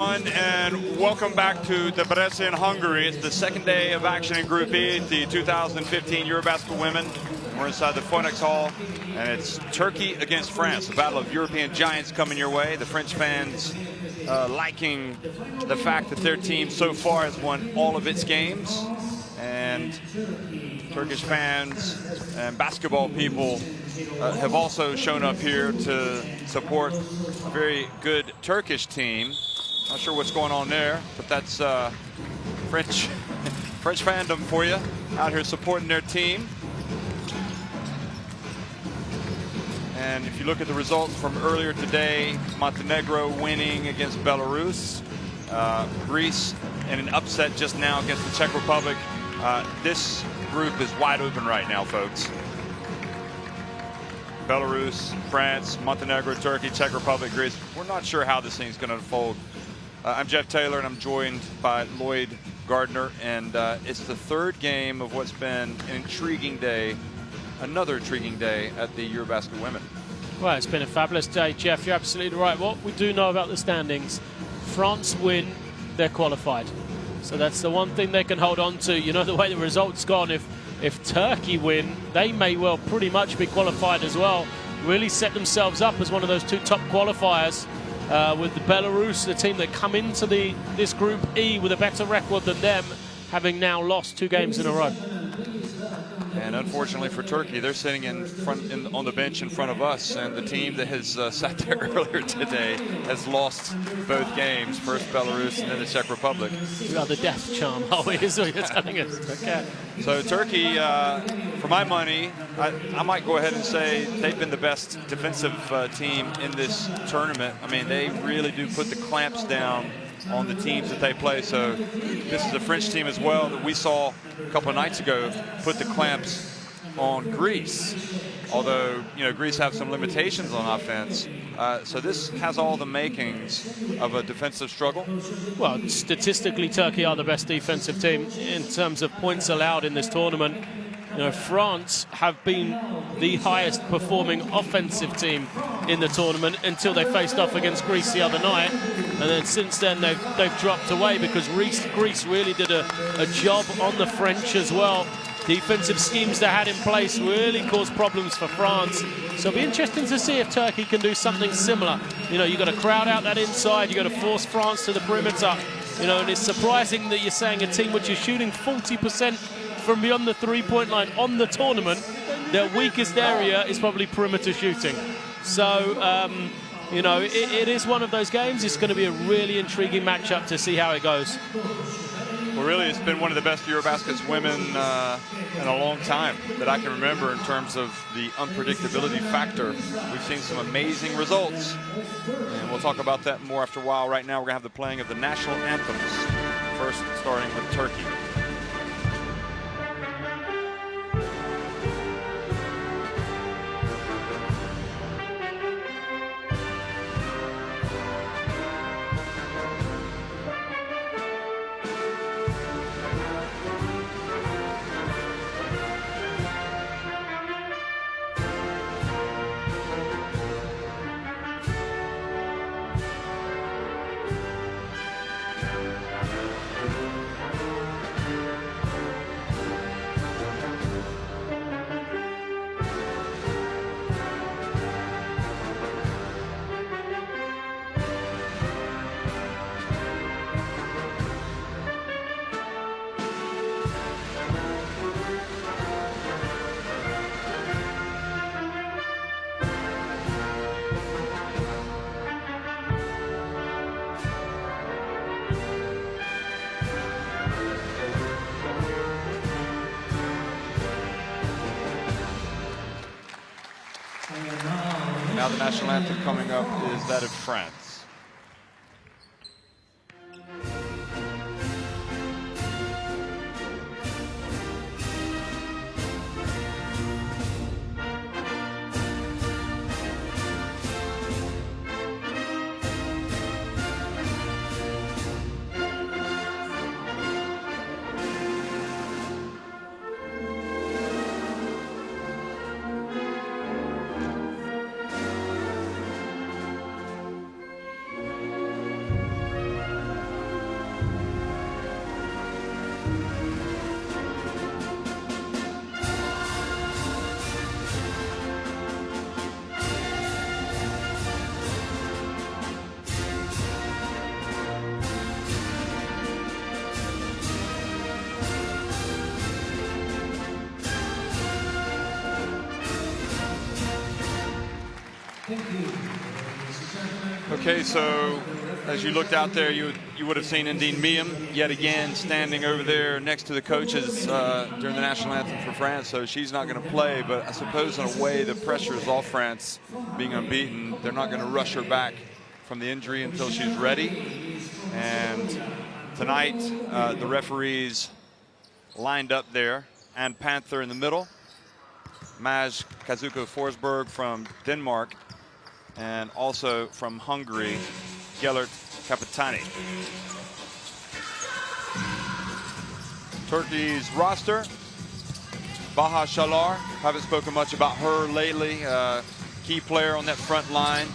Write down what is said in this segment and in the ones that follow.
And welcome back to Debrecen in Hungary. It's the second day of action in Group E, the 2015 EuroBasket Women. We're inside the Phoenix Hall, and it's Turkey against France, a battle of European giants coming your way. The French fans liking the fact that their team so far has won all of its games, and Turkish fans and basketball people have also shown up here to support a very good Turkish team. Not sure what's going on there, but that's French fandom for you, out here supporting their team. And if you look at the results from earlier today, Montenegro winning against Belarus, Greece in an upset just now against the Czech Republic. This group is wide open right now, folks. Belarus, France, Montenegro, Turkey, Czech Republic, Greece. We're not sure how this thing's going to unfold. I'm Jeff Taylor, and I'm joined by Lloyd Gardner, and it's the third game of what's been an intriguing day, another intriguing day at the EuroBasket Women. Well, it's been a fabulous day, Jeff. You're absolutely right. What we do know about the standings, France win, they're qualified. So that's the one thing they can hold on to. You know the way the result's gone. If Turkey win, they may well pretty much be qualified as well. Really set themselves up as one of those two top qualifiers. With the Belarus, the team that come into this Group E with a better record than them, having now lost 2 games in a row. And unfortunately for Turkey, they're sitting on the bench in front of us, and the team that has sat there earlier today has lost both games, first Belarus and then the Czech Republic. We are the death charm, are we, is what you're telling us. Okay. So Turkey, for my money, I might go ahead and say they've been the best defensive team in this tournament. I mean, they really do put the clamps down on the teams that they play. So this is a French team as well that we saw a couple of nights ago put the clamps on Greece. Although, you know, Greece have some limitations on offense. So this has all the makings of a defensive struggle. Well, statistically, Turkey are the best defensive team in terms of points allowed in this tournament. You know, France have been the highest performing offensive team in the tournament until they faced off against Greece the other night. And then since then, they've dropped away because Greece really did a job on the French as well. Defensive schemes they had in place really caused problems for France. So it'll be interesting to see if Turkey can do something similar. You know, you've got to crowd out that inside. You've got to force France to the perimeter. You know, and it's surprising that you're saying a team which is shooting 40% from beyond the three-point line on the tournament, their weakest area is probably perimeter shooting. So, you know, it is one of those games. It's going to be a really intriguing matchup to see how it goes. Well, really, it's been one of the best EuroBaskets women in a long time that I can remember in terms of the unpredictability factor. We've seen some amazing results, and we'll talk about that more after a while. Right now, we're going to have the playing of the national anthems, first starting with Turkey. Now the national anthem coming up is that of France. Okay, so as you looked out there, you would have seen Ndine Miem yet again standing over there next to the coaches during the national anthem for France. So she's not going to play, but I suppose in a way the pressure is off France being unbeaten. They're not going to rush her back from the injury until she's ready. And tonight, the referees lined up there, and Panther in the middle, Maj Kazuko Forsberg from Denmark, and also from Hungary, Gellert Kapitani. Turkey's roster, Baha Shalar, haven't spoken much about her lately. Key player on that front line.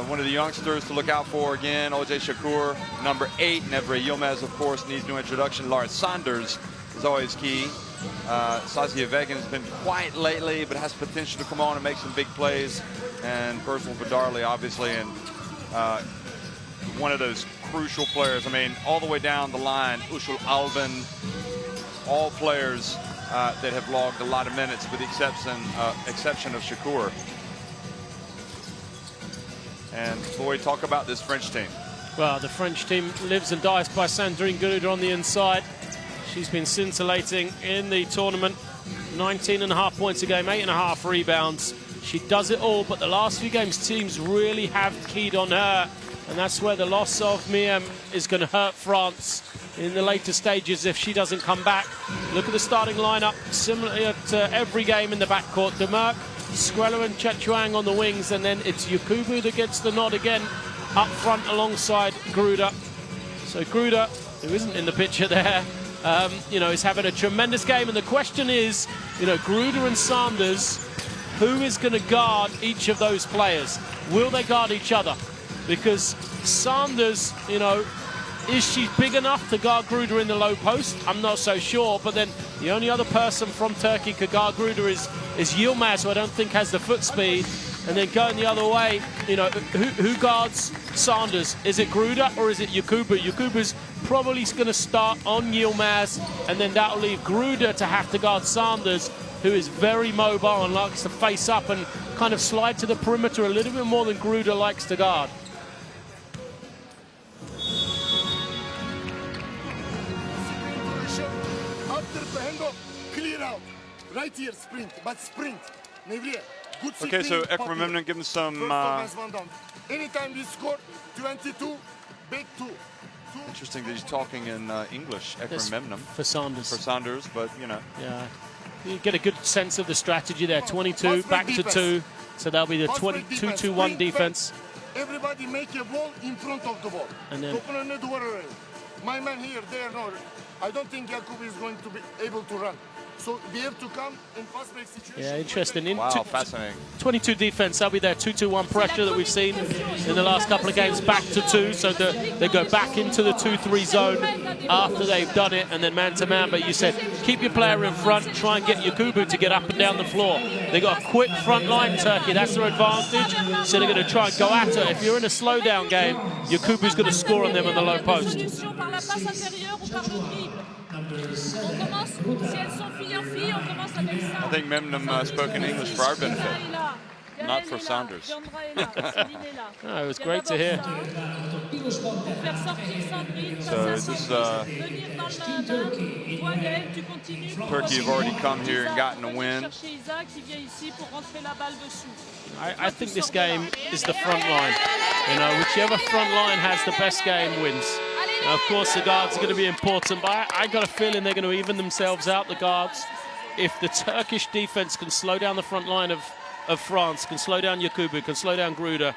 One of the youngsters to look out for again, OJ Shakur, number 8. Nevre Yilmaz, of course, needs no introduction. Lars Sanders is always key. Saskia Vegan has been quiet lately, but has potential to come on and make some big plays. And Ursula Badarli, obviously, and one of those crucial players. I mean, all the way down the line, Ushul Alban, all players that have logged a lot of minutes, with the exception of Shakur. And boy, talk about this French team. Well, the French team lives and dies by Sandrine Guruda on the inside. She's been scintillating in the tournament. 19.5 points a game, 8.5 rebounds. She does it all, but the last few games, teams really have keyed on her. And that's where the loss of Miem is going to hurt France in the later stages if she doesn't come back. Look at the starting lineup, similar to every game in the backcourt. Demerck, Skrella and Chechuang on the wings, and then it's Yakubu that gets the nod again up front alongside Gruda. So Gruda, who isn't in the picture there, is having a tremendous game. And the question is, Gruda and Sanders, who is going to guard each of those players? Will they guard each other? Because Sanders, is she big enough to guard Gruda in the low post? I'm not so sure. But then the only other person from Turkey could guard Gruda is Yilmaz, who I don't think has the foot speed. And then going the other way, who guards Sanders? Is it Gruda or is it Yakubu? Yakubu's probably going to start on Yilmaz, and then that'll leave Gruda to have to guard Sanders, who is very mobile and likes to face up and kind of slide to the perimeter a little bit more than Gruda likes to guard. After the handoff, clear out. Right here, sprint, but sprint. Okay, so Ekram Memnon, give him some... Anytime we score, 22, big 2. Interesting that he's talking in English, Ekram Memnon. For Sanders. For Sanders, but, Yeah. You get a good sense of the strategy there. 22, back to 2. So that'll be the 22-2-1 defense. Everybody make a ball in front of the ball. And then... My man here, there, no. I don't think Yakubu is going to be able to run. So we have to come in fast break situation. Yeah, interesting. Wow, fascinating. 22 defense, that'll be their 2-2-1 pressure that we've seen in the last couple of games, back to 2. So they go back into the 2-3 zone after they've done it, and then man-to-man. But you said, keep your player in front, try and get Yakubu to get up and down the floor. They got a quick front line, Turkey. That's their advantage. So they're going to try and go at her. If you're in a slowdown game, Yakubu's going to score on them in the low post. I think Memnon spoke in English for our benefit, not for Sanders. It was great to hear. So this Turkey have already come here and gotten a win. I think this game is the front line. Whichever front line has the best game wins. Now, of course, the guards are going to be important, but I got a feeling they're going to even themselves out, the guards. If the Turkish defense can slow down the front line of France, can slow down Yakubu, can slow down Gruda,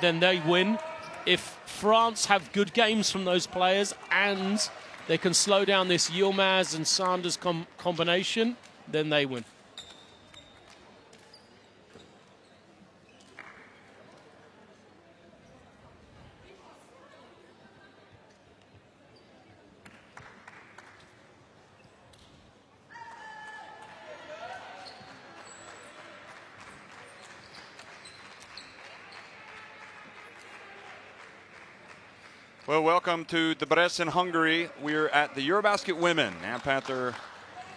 then they win. If France have good games from those players and they can slow down this Yilmaz and Sanders combination, then they win. Well, welcome to the Brest in Hungary. We're at the EuroBasket Women. Ann Panther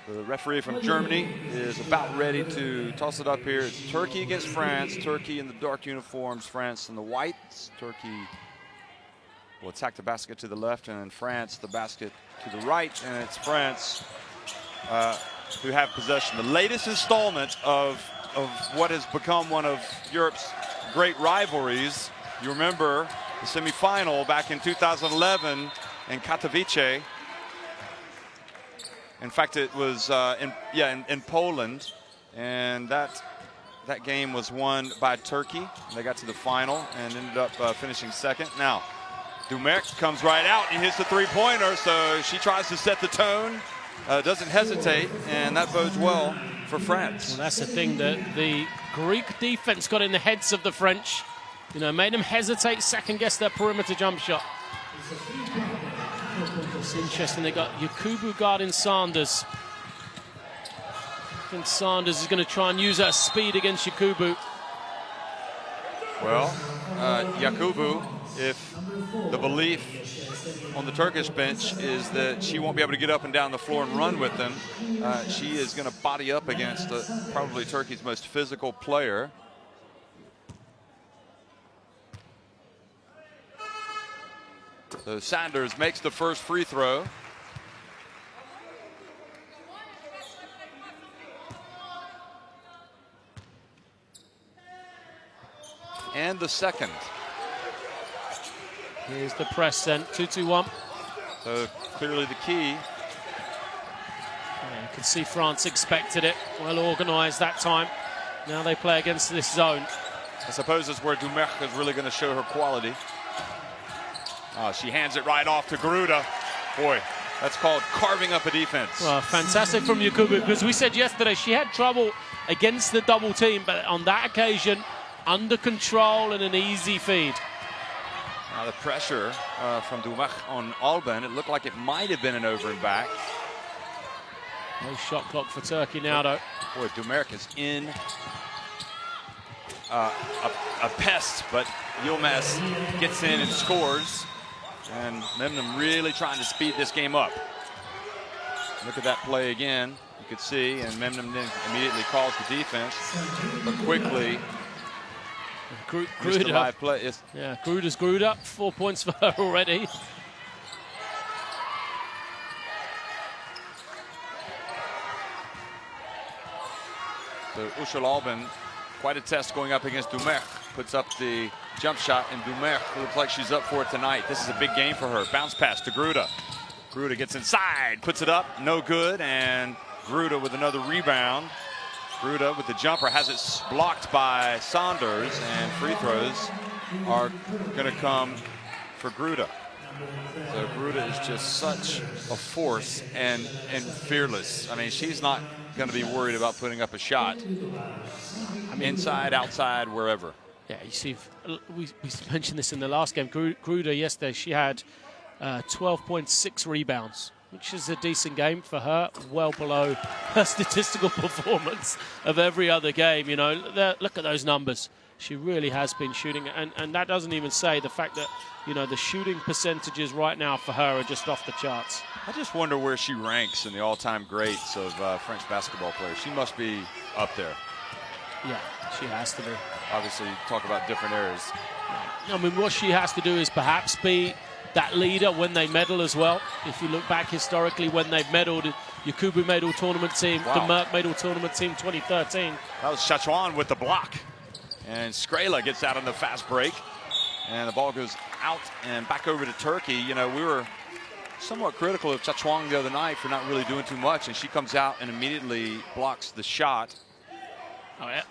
The referee from Germany is about ready to toss it up here. It's Turkey against France. Turkey in the dark uniforms, France in the whites. Turkey will attack the basket to the left, and then France the basket to the right. And it's France who have possession. The latest installment of what has become one of Europe's great rivalries. You remember the semifinal back in 2011 in Katowice. In fact, it was in Poland, and that game was won by Turkey. They got to the final and ended up finishing second. Now, Dumerc comes right out and hits the three-pointer, so she tries to set the tone, doesn't hesitate, and that bodes well for France. Well, that's the thing, that the Greek defense got in the heads of the French, made them hesitate, second-guess their perimeter jump shot. It's interesting, they got Yakubu guarding Sanders. I think Sanders is going to try and use her speed against Yakubu. Well, Yakubu, if the belief on the Turkish bench is that she won't be able to get up and down the floor and run with them, she is going to body up against probably Turkey's most physical player. So Sanders makes the first free throw. And the second. Here's the press sent, 2-2-1. So clearly the key. Yeah, you can see France expected it. Well organized that time. Now they play against this zone. I suppose that's where Dumerc is really going to show her quality. She hands it right off to Gruda. Boy, that's called carving up a defense. Well, fantastic from Yakubu, because we said yesterday she had trouble against the double team, but on that occasion, under control and an easy feed. Now the pressure from Dumerc on Alban, it looked like it might have been an over and back. No shot clock for Turkey now, though. Boy, Dumerc is in a pest, but Yilmaz gets in and scores. And Memnum really trying to speed this game up. Look at that play again. You could see, and Memnum then immediately calls the defense. But quickly, Gruda. Live play. Yeah, Gruda's Gruda. 4 points for her already. So Ushul Alban, quite a test going up against Dumerc. Puts up the jump shot, and Dumerc looks like she's up for it tonight. This is a big game for her. Bounce pass to Gruda. Gruda gets inside, puts it up, no good, and Gruda with another rebound. Gruda with the jumper has it blocked by Saunders, and free throws are going to come for Gruda. So Gruda is just such a force and fearless. I mean, she's not going to be worried about putting up a shot. Inside, outside, wherever. Yeah, you see, we mentioned this in the last game. Gruda yesterday, she had 12.6 rebounds, which is a decent game for her, well below her statistical performance of every other game. Look at those numbers. She really has been shooting, and that doesn't even say the fact that, the shooting percentages right now for her are just off the charts. I just wonder where she ranks in the all-time greats of French basketball players. She must be up there. Yeah, she has to be. Obviously, talk about different eras. I mean, what she has to do is perhaps be that leader when they medal as well. If you look back historically when they've medaled, Yakubu made all tournament team, wow. Dumerc made all tournament team 2013. That was Chachuan with the block. And Skrela gets out on the fast break. And the ball goes out and back over to Turkey. We were somewhat critical of Chachuan the other night for not really doing too much. And she comes out and immediately blocks the shot.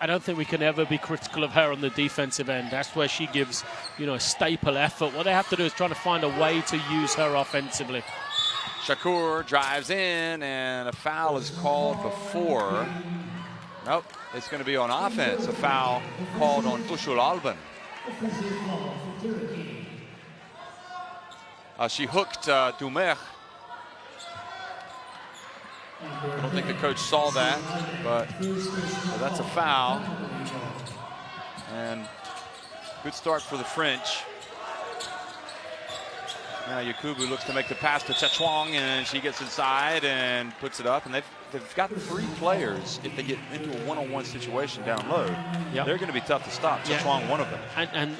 I don't think we can ever be critical of her on the defensive end. That's where she gives, a staple effort. What they have to do is try to find a way to use her offensively. Shakur drives in, and a foul is called before. Nope, it's going to be on offense. A foul called on Ushul Alban. She hooked Dumerc. I don't think the coach saw that, but that's a foul. And good start for the French. Now Yakubu looks to make the pass to Chechwong, and she gets inside and puts it up. And they've got 3 players. If they get into a one-on-one situation down low, they're going to be tough to stop. Chechwong, one of them.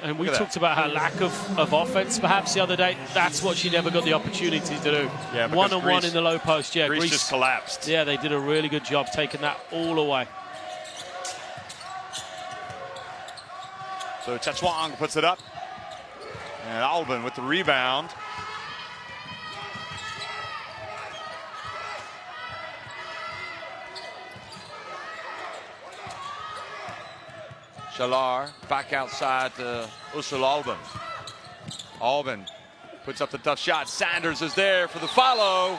And we talked about her lack of offense perhaps the other day. That's what she never got the opportunity to do. Yeah, one-on-one in the low post. Yeah, Greece just collapsed. Yeah, they did a really good job taking that all away. So Chechwong puts it up. And Albin with the rebound. Shalar back outside to Usul Albin. Albin puts up the tough shot. Sanders is there for the follow.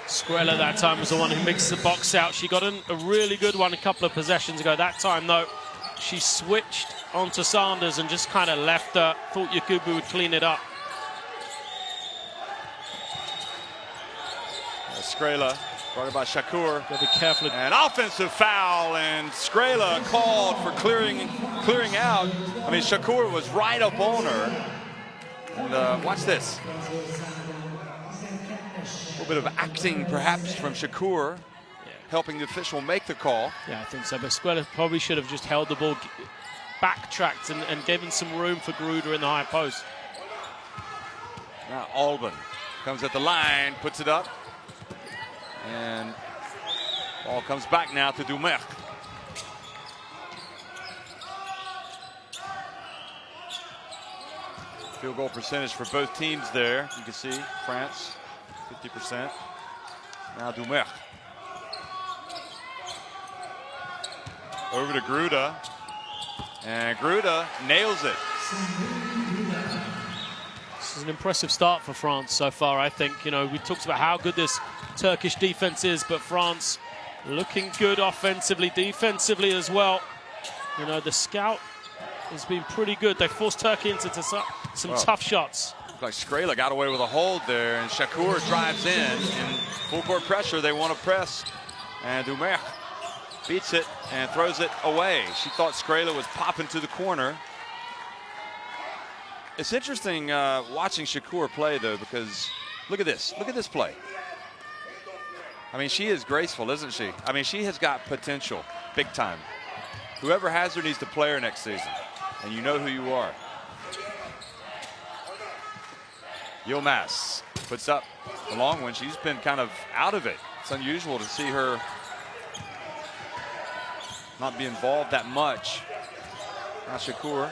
Skrilla that time was the one who mixed the box out. She got a really good one a couple of possessions ago. That time, though, she switched onto Sanders and just kind of left her. Thought Yakubu would clean it up. Skrilla, guarded by Shakur. Gotta be careful. An offensive foul, and Skrilla called for clearing out. I mean, Shakur was right up on her. And watch this. A little bit of acting, perhaps, from Shakur, helping the official make the call. Yeah, I think so. But Skrilla probably should have just held the ball, backtracked, and given some room for Gruder in the high post. Now Albin comes at the line, puts it up. And ball comes back now to Dumerc. Field goal percentage for both teams there. You can see France, 50%. Now Dumerc. Over to Gruda. And Gruda nails it. This is an impressive start for France so far, I think. You know, we talked about how good this Turkish defense is, but France looking good offensively, defensively as well. You know, the scout has been pretty good. They forced Turkey into some tough shots. Like Skrilla got away with a hold there, and Shakur drives in full court pressure. They want to press, and Dumerc beats it and throws it away. She thought Skrilla was popping to the corner. It's interesting watching Shakur play, though, because look at this play. I mean, she is graceful, isn't she? I mean, she has got potential, big time. Whoever has her needs to play her next season, and you know who you are. Yilmaz puts up a long one. She's been kind of out of it. It's unusual to see her not be involved that much. Now Shakur.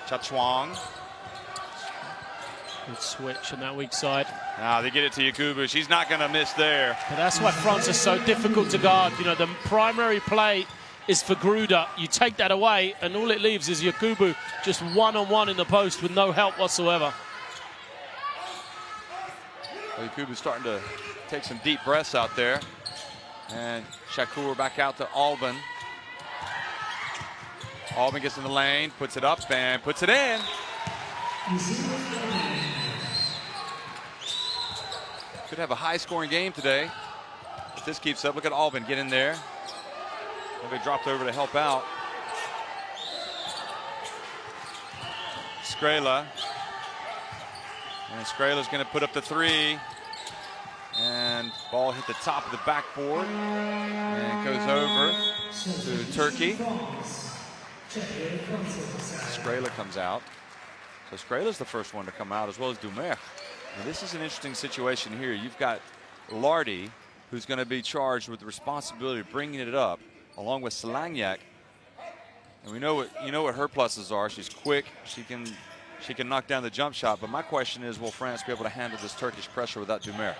Chechwong. Good switch on that weak side. Now they get it to Yakubu. She's not going to miss there. But that's why France is so difficult to guard. You know, the primary play is for Gruder. You take that away, and all it leaves is Yakubu just one-on-one in the post with no help whatsoever. Well, Yakubu's starting to take some deep breaths out there. And Shakur back out to Albin. Albin gets in the lane, puts it up, and puts it in. Could have a high-scoring game today if this keeps up. Look at Albin get in there. They dropped over to help out. Skrilla. And Skrilla's going to put up the three. And ball hit the top of the backboard. And goes over to Turkey. Skrilla comes out. So Skrilla's the first one to come out, as well as Dumerc. Now this is an interesting situation here. You've got Lardy, who's going to be charged with the responsibility of bringing it up, along with Selagnac. And we know what her pluses are. She's quick. She can knock down the jump shot. But my question is, will France be able to handle this Turkish pressure without Dumerc?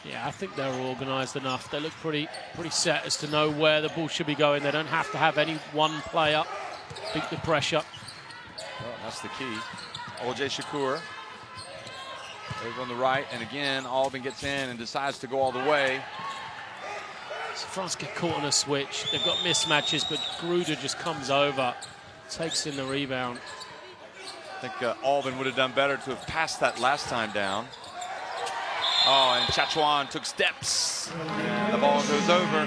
Yeah, I think they're organized enough. They look pretty set as to know where the ball should be going. They don't have to have any one player beat the pressure. Well, that's the key. OJ Shakur over on the right, and again Albin gets in and decides to go all the way. So France get caught on a switch. They've got mismatches, but Gruder just comes over, takes in the rebound. I think Albin would have done better to have passed that last time down. Oh, and Chechwong took steps, and the ball goes over.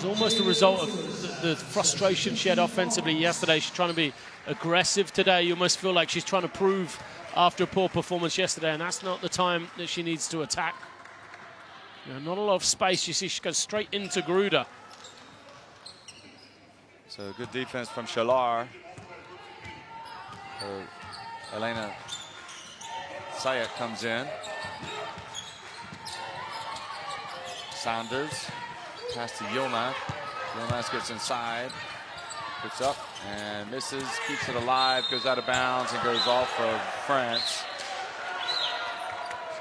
was almost a result of the frustration she had offensively yesterday. She's trying to be aggressive today. You almost feel like she's trying to prove after a poor performance yesterday, and that's not the time that she needs to attack. You know, not a lot of space. You see she goes straight into Gruder. So good defense from Shalar. Elena Sayat comes in. Saunders, pass to Yilmaz. Yilmaz gets inside, puts up and misses, keeps it alive, goes out of bounds and goes off of France.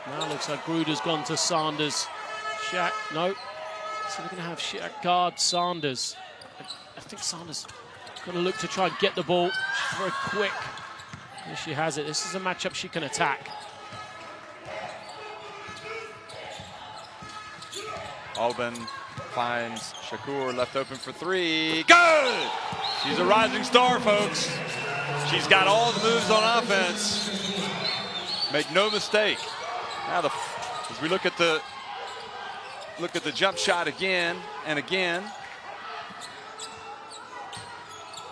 Now looks like Gruder's gone to Saunders. Shaq, no. So we're going to have Shaq guard Saunders. I think Saunders going to look to try and get the ball. She's very quick. There she has it. This is a matchup she can attack. Albin finds Shakur left open for three. Good! She's a rising star, folks. She's got all the moves on offense. Make no mistake. Now as we look at the jump shot again and again.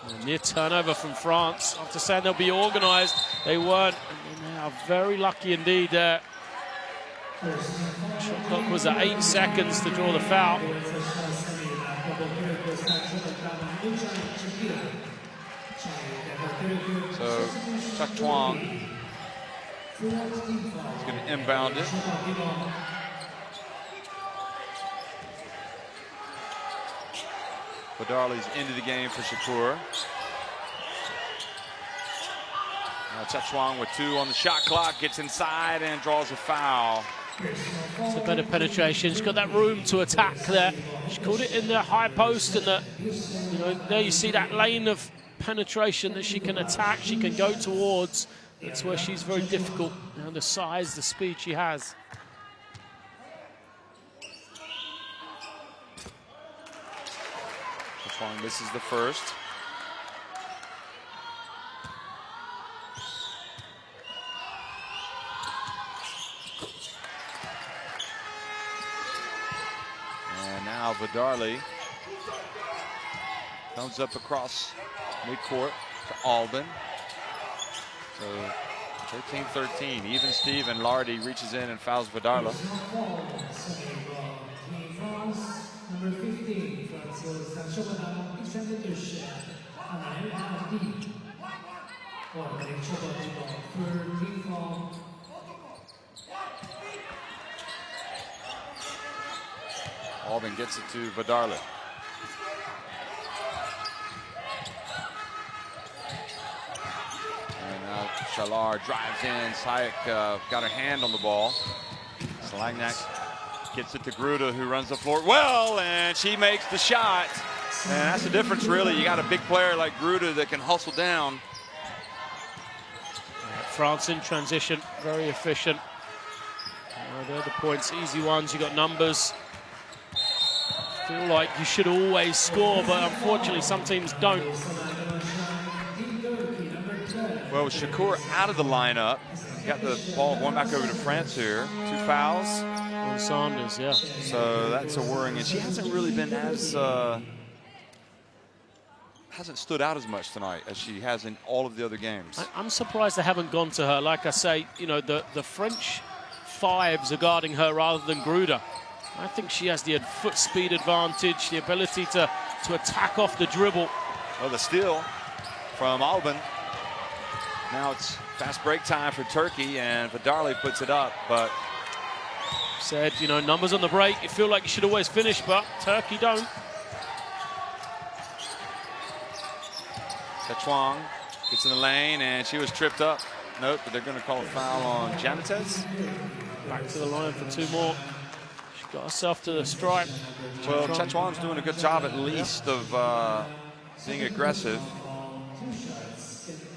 A near turnover from France. After saying they'll be organized, they weren't. And they are very lucky indeed there. Shot clock was at 8 seconds to draw the foul. So Chuck Twong is going to inbound it. Badarli's into the game for Shakur. Now Chuang with 2 on the shot clock, gets inside and draws a foul. It's a better penetration. She's got that room to attack there. She caught it in the high post, and there you see that lane of penetration that she can attack, she can go towards. That's where she's very difficult. The size, the speed she has. This is the first. And now Badarli comes up across midcourt to Albin. So 13-13, even Steven Lardy reaches in and fouls Badarli. Number 15, Albin gets it to Badarli. And now Shalar drives in. Sayek got her hand on the ball. Slagnac gets it to Gruda, who runs the floor well, and she makes the shot. And that's the difference, really. You got a big player like Gruda that can hustle down. France in transition, very efficient. They're the points, easy ones. You got numbers. Feel like you should always score, but unfortunately some teams don't. Well, with Shakur out of the lineup, got the ball going back over to France here. 2 fouls. On Saunders, yeah. So that's a worrying, and she hasn't really been as hasn't stood out as much tonight as she has in all of the other games. I'm surprised they haven't gone to her. Like I say, the French 5s are guarding her rather than Gruder. I think she has the foot speed advantage, the ability to attack off the dribble. Well, the steal from Albin. Now it's fast break time for Turkey, and Badarli puts it up, but said, numbers on the break. You feel like you should always finish, but Turkey don't. Chuang gets in the lane, and she was tripped up. Nope, but they're going to call a foul on Janites. Back to the line for 2 more. She got herself to the stripe. Well, Chuang's doing a good job at least of being aggressive.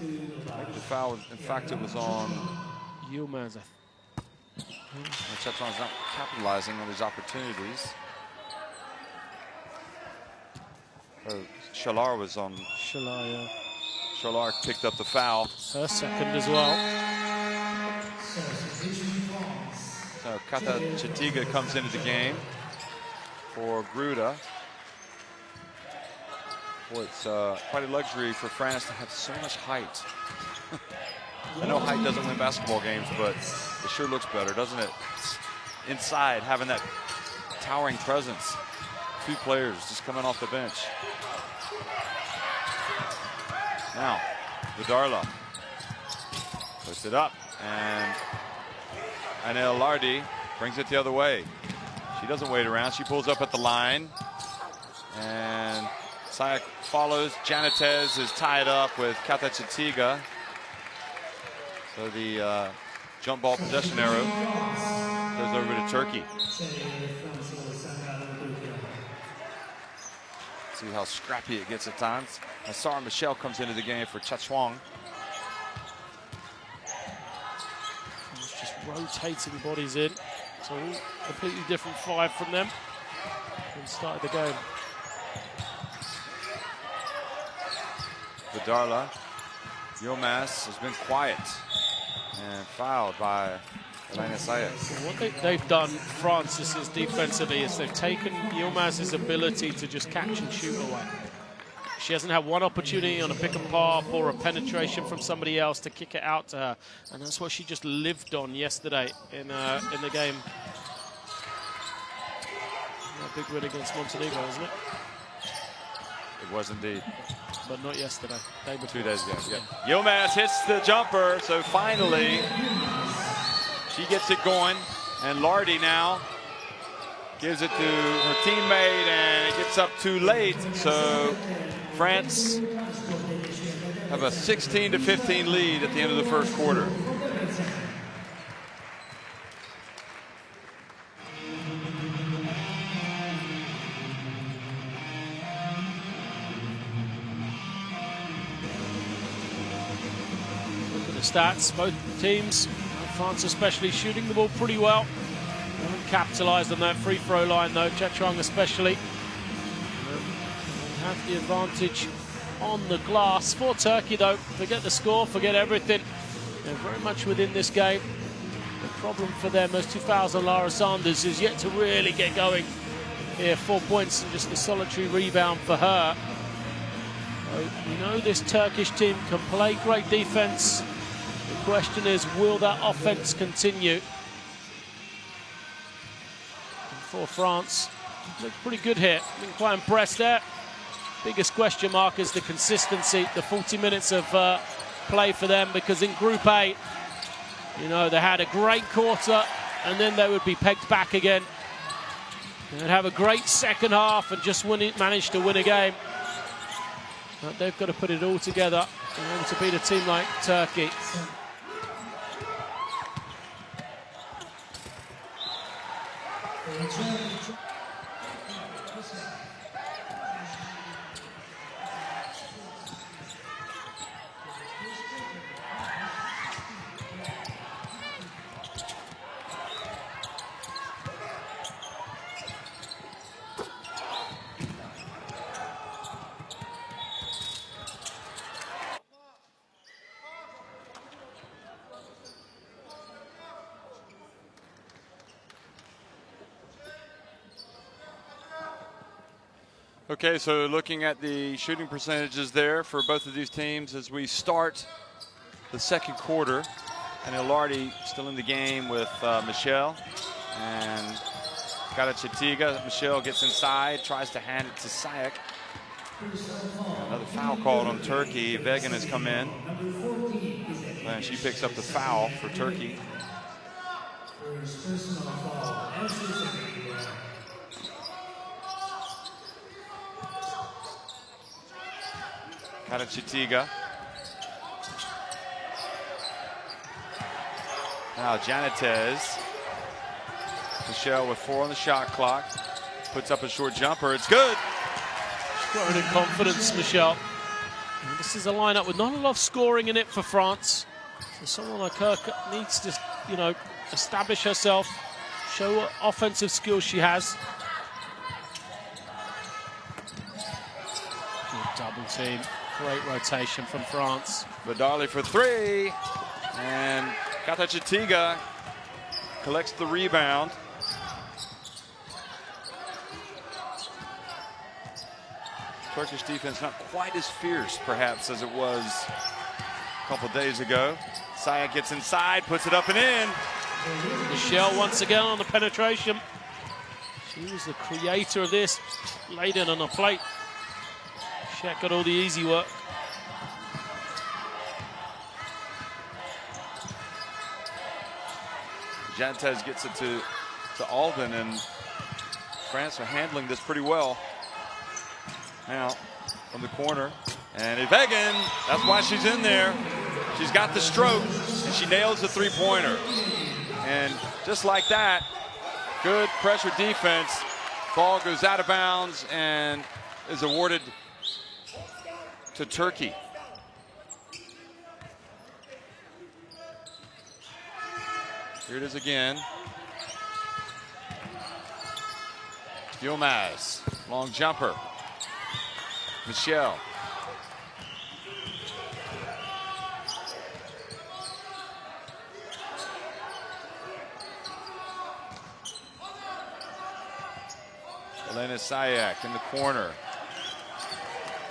Maybe the foul, in fact, it was on Yilmaz. Chuang's not capitalizing on these opportunities. Shalar was on. Shalar, yeah. Shalar picked up the foul. Her second as well. So Kata Chitiga comes into the game for Gruda. Boy, it's quite a luxury for France to have so much height. I know height doesn't win basketball games, but it sure looks better, doesn't it? Inside, having that towering presence. 2 players just coming off the bench. Now, Vidarla puts it up, and Anel Lardy brings it the other way. She doesn't wait around. She pulls up at the line, and Sayak follows. Janitez is tied up with Katachatiga. So the jump ball possession arrow goes over to Turkey. See how scrappy it gets at times. Sarah Michelle comes into the game for Chachuang. It's just rotating bodies in. So completely different 5 from them. And started the game. Vidarla. Yilmaz has been quiet and fouled by Elena Sayak. What they've done, France, is defensively, is they've taken Yilmaz's ability to just catch and shoot away. She hasn't had one opportunity on a pick and pop or a penetration from somebody else to kick it out to her, and that's what she just lived on yesterday in the game. A big win against Montenegro, isn't it? It was indeed. But not yesterday. Day before. 2 days ago. Yeah. Yilmaz hits the jumper, so finally she gets it going, and Lardy now gives it to her teammate, and it gets up too late. So France have a 16-15 lead at the end of the first quarter. Stats, both teams, France especially, shooting the ball pretty well. Capitalised on that free throw line though, Chachuang especially. Have the advantage on the glass. For Turkey though, forget the score, forget everything. They're very much within this game. The problem for them, as 2000 Lara Sanders is yet to really get going here. 4 points and just a solitary rebound for her. So, you know, this Turkish team can play great defense. The question is, will that offense continue? And for France, looks pretty good here. Been quite impressed there. Biggest question mark is the consistency, the 40 minutes of play for them, because in Group A, you know, they had a great quarter and then they would be pegged back again. They'd have a great second half and just manage to win a game. But they've got to put it all together in order to beat a team like Turkey. Okay, so looking at the shooting percentages there for both of these teams as we start the second quarter. And Lardy still in the game with Michelle and Karachetiga. Michelle gets inside, tries to hand it to Sayak. Another foul called on Turkey. Vegan has come in, and she picks up the foul for Turkey. Karachetiga. Now Janitez. Michelle with 4 on the shot clock. Puts up a short jumper. It's good. She's growing in confidence, Michelle. And this is a lineup with not a lot of scoring in it for France. So someone like her needs to, you know, establish herself, show what offensive skills she has. Good double team. Great rotation from France. Vidali for 3. And Katachetiga collects the rebound. Turkish defense not quite as fierce, perhaps, as it was a couple days ago. Sayak gets inside, puts it up and in. Michelle once again on the penetration. She was the creator of this. Laid in on a plate. Shaq got all the easy work. Jantes gets it to Alden, and France are handling this pretty well. Now, from the corner, and Ivegin, that's why she's in there. She's got the stroke, and she nails the three-pointer. And just like that, good pressure defense. Ball goes out of bounds and is awarded to Turkey. Here it is again. Yilmaz, long jumper. Michelle. Elena Sayak in the corner.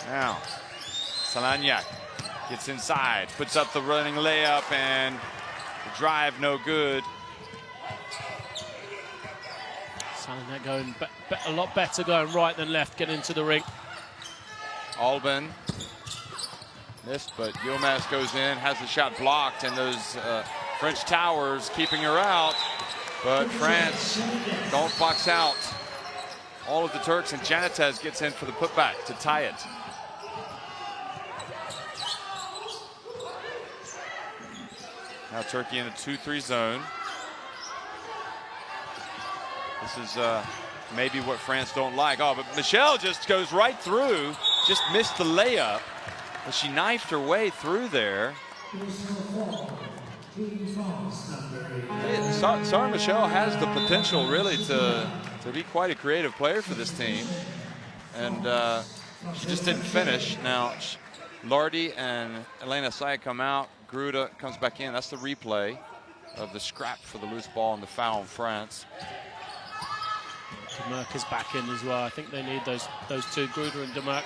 Now, Salanyak gets inside, puts up the running layup, and the drive no good. Salanyak going a lot better going right than left, getting into the ring. Alban missed, but Yilmaz goes in, has the shot blocked, and those French towers keeping her out. But France don't box out all of the Turks, and Janatez gets in for the putback to tie it. Now Turkey in a 2-3 zone. This is maybe what France don't like. Oh, but Michelle just goes right through, just missed the layup, but she knifed her way through there. Sarah Michelle has the potential really to be quite a creative player for this team, and she just didn't finish. Now Lardy and Elena Sayak come out, Gruda comes back in. That's the replay of the scrap for the loose ball and the foul on France. Demerck is back in as well. I think they need those two, Gruda and Demerck.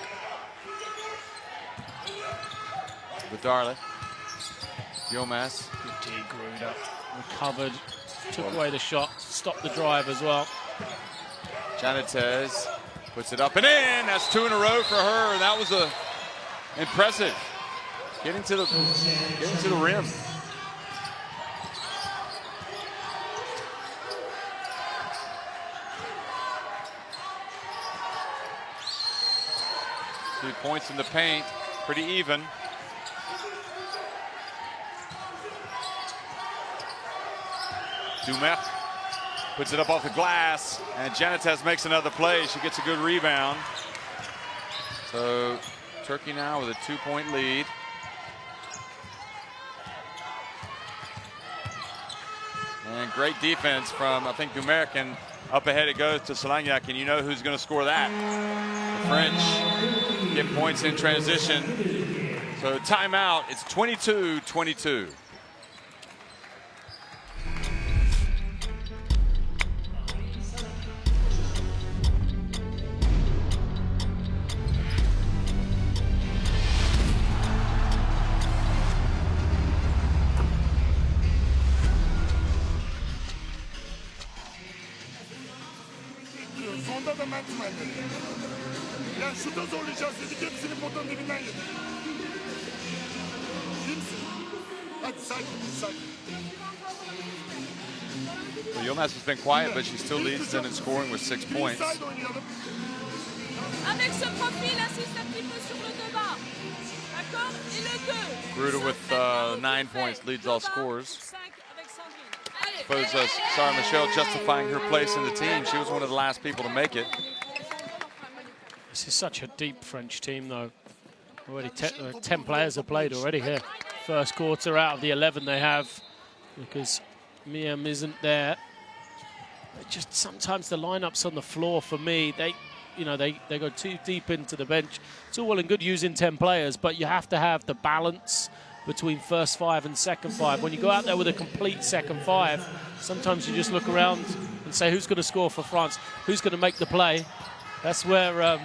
Vidarle. Yilmaz. Good D, Gruda. Recovered, took away the shot, stopped the drive as well. Janatez puts it up and in. That's 2 in a row for her, and that was impressive. Getting to the rim. Two points in the paint, pretty even. Dumerc puts it up off the glass, and Janatez makes another play. She gets a good rebound. So Turkey now with a 2-point lead. And great defense from, I think, Dumerc, and up ahead it goes to Salanyak, and you know who's going to score that. The French get points in transition. So timeout, it's 22-22. Sonda da Maxman dedi. Yani şuta zorlayacağız dedik, hepsini potanın dibinden yedik. İyi misin? Hadi sakin. Well, Yilmaz has been quiet, but she still leads them in scoring with 6 points. Avec ce profil, insiste un petit peu sur le 2 bas. D'accord? Et le 2. Gruda with 9 points, leads all scorers. I suppose Sarah Michelle justifying her place in the team. She was one of the last people to make it. This is such a deep French team, though. Already 10 players have played already here. First quarter out of the 11 they have, because Miem isn't there. Just sometimes the lineups on the floor for me, they go too deep into the bench. It's all well and good using 10 players, but you have to have the balance between first 5 and second 5. When you go out there with a complete second 5, sometimes you just look around and say, who's going to score for France? Who's going to make the play? That's where...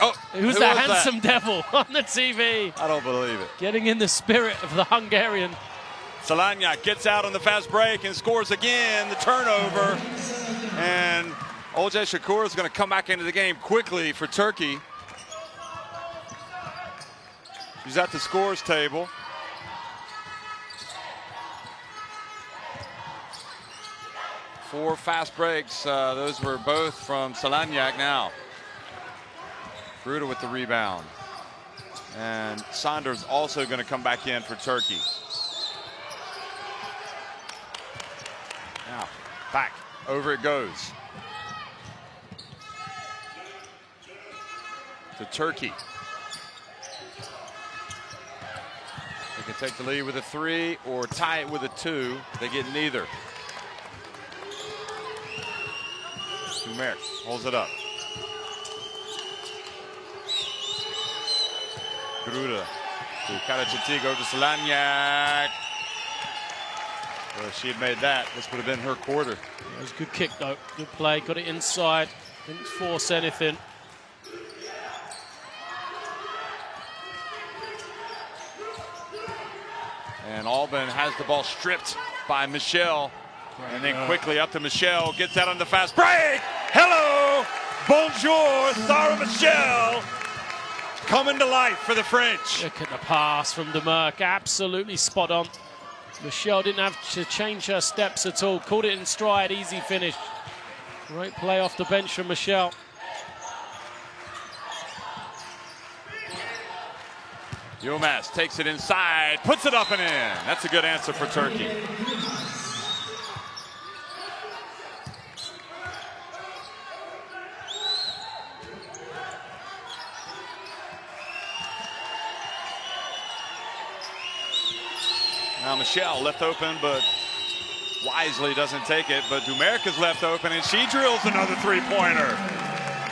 Oh, Who's who the was that? handsome devil on the TV? I don't believe it. Getting in the spirit of the Hungarian. Salanya gets out on the fast break and scores again, the turnover. And Olcay Shakur is going to come back into the game quickly for Turkey. She's at the scores table. Four fast breaks. Those were both from Salanyak now. Gruda with the rebound. And Saunders also going to come back in for Turkey. Now, back. Over it goes. To Turkey. They can take the lead with a 3 or tie it with a 2. They get neither. Dumerc holds it up. Gruda to Karachatigo to Salanyak. Well, if she had made that, this would have been her quarter. It was a good kick though, good play, got it inside, didn't force anything. And Albin has the ball stripped by Michelle. And then quickly up to Michelle, gets out on the fast break. Hello, bonjour, Sarah Michelle. Coming to life for the French. Look at the pass from Dumerc, absolutely spot on. Michelle didn't have to change her steps at all. Caught it in stride, easy finish. Great play off the bench from Michelle. Yilmaz takes it inside, puts it up and in. That's a good answer for Turkey. Now Michelle left open, but wisely doesn't take it. But Dumerc is left open, and she drills another three-pointer.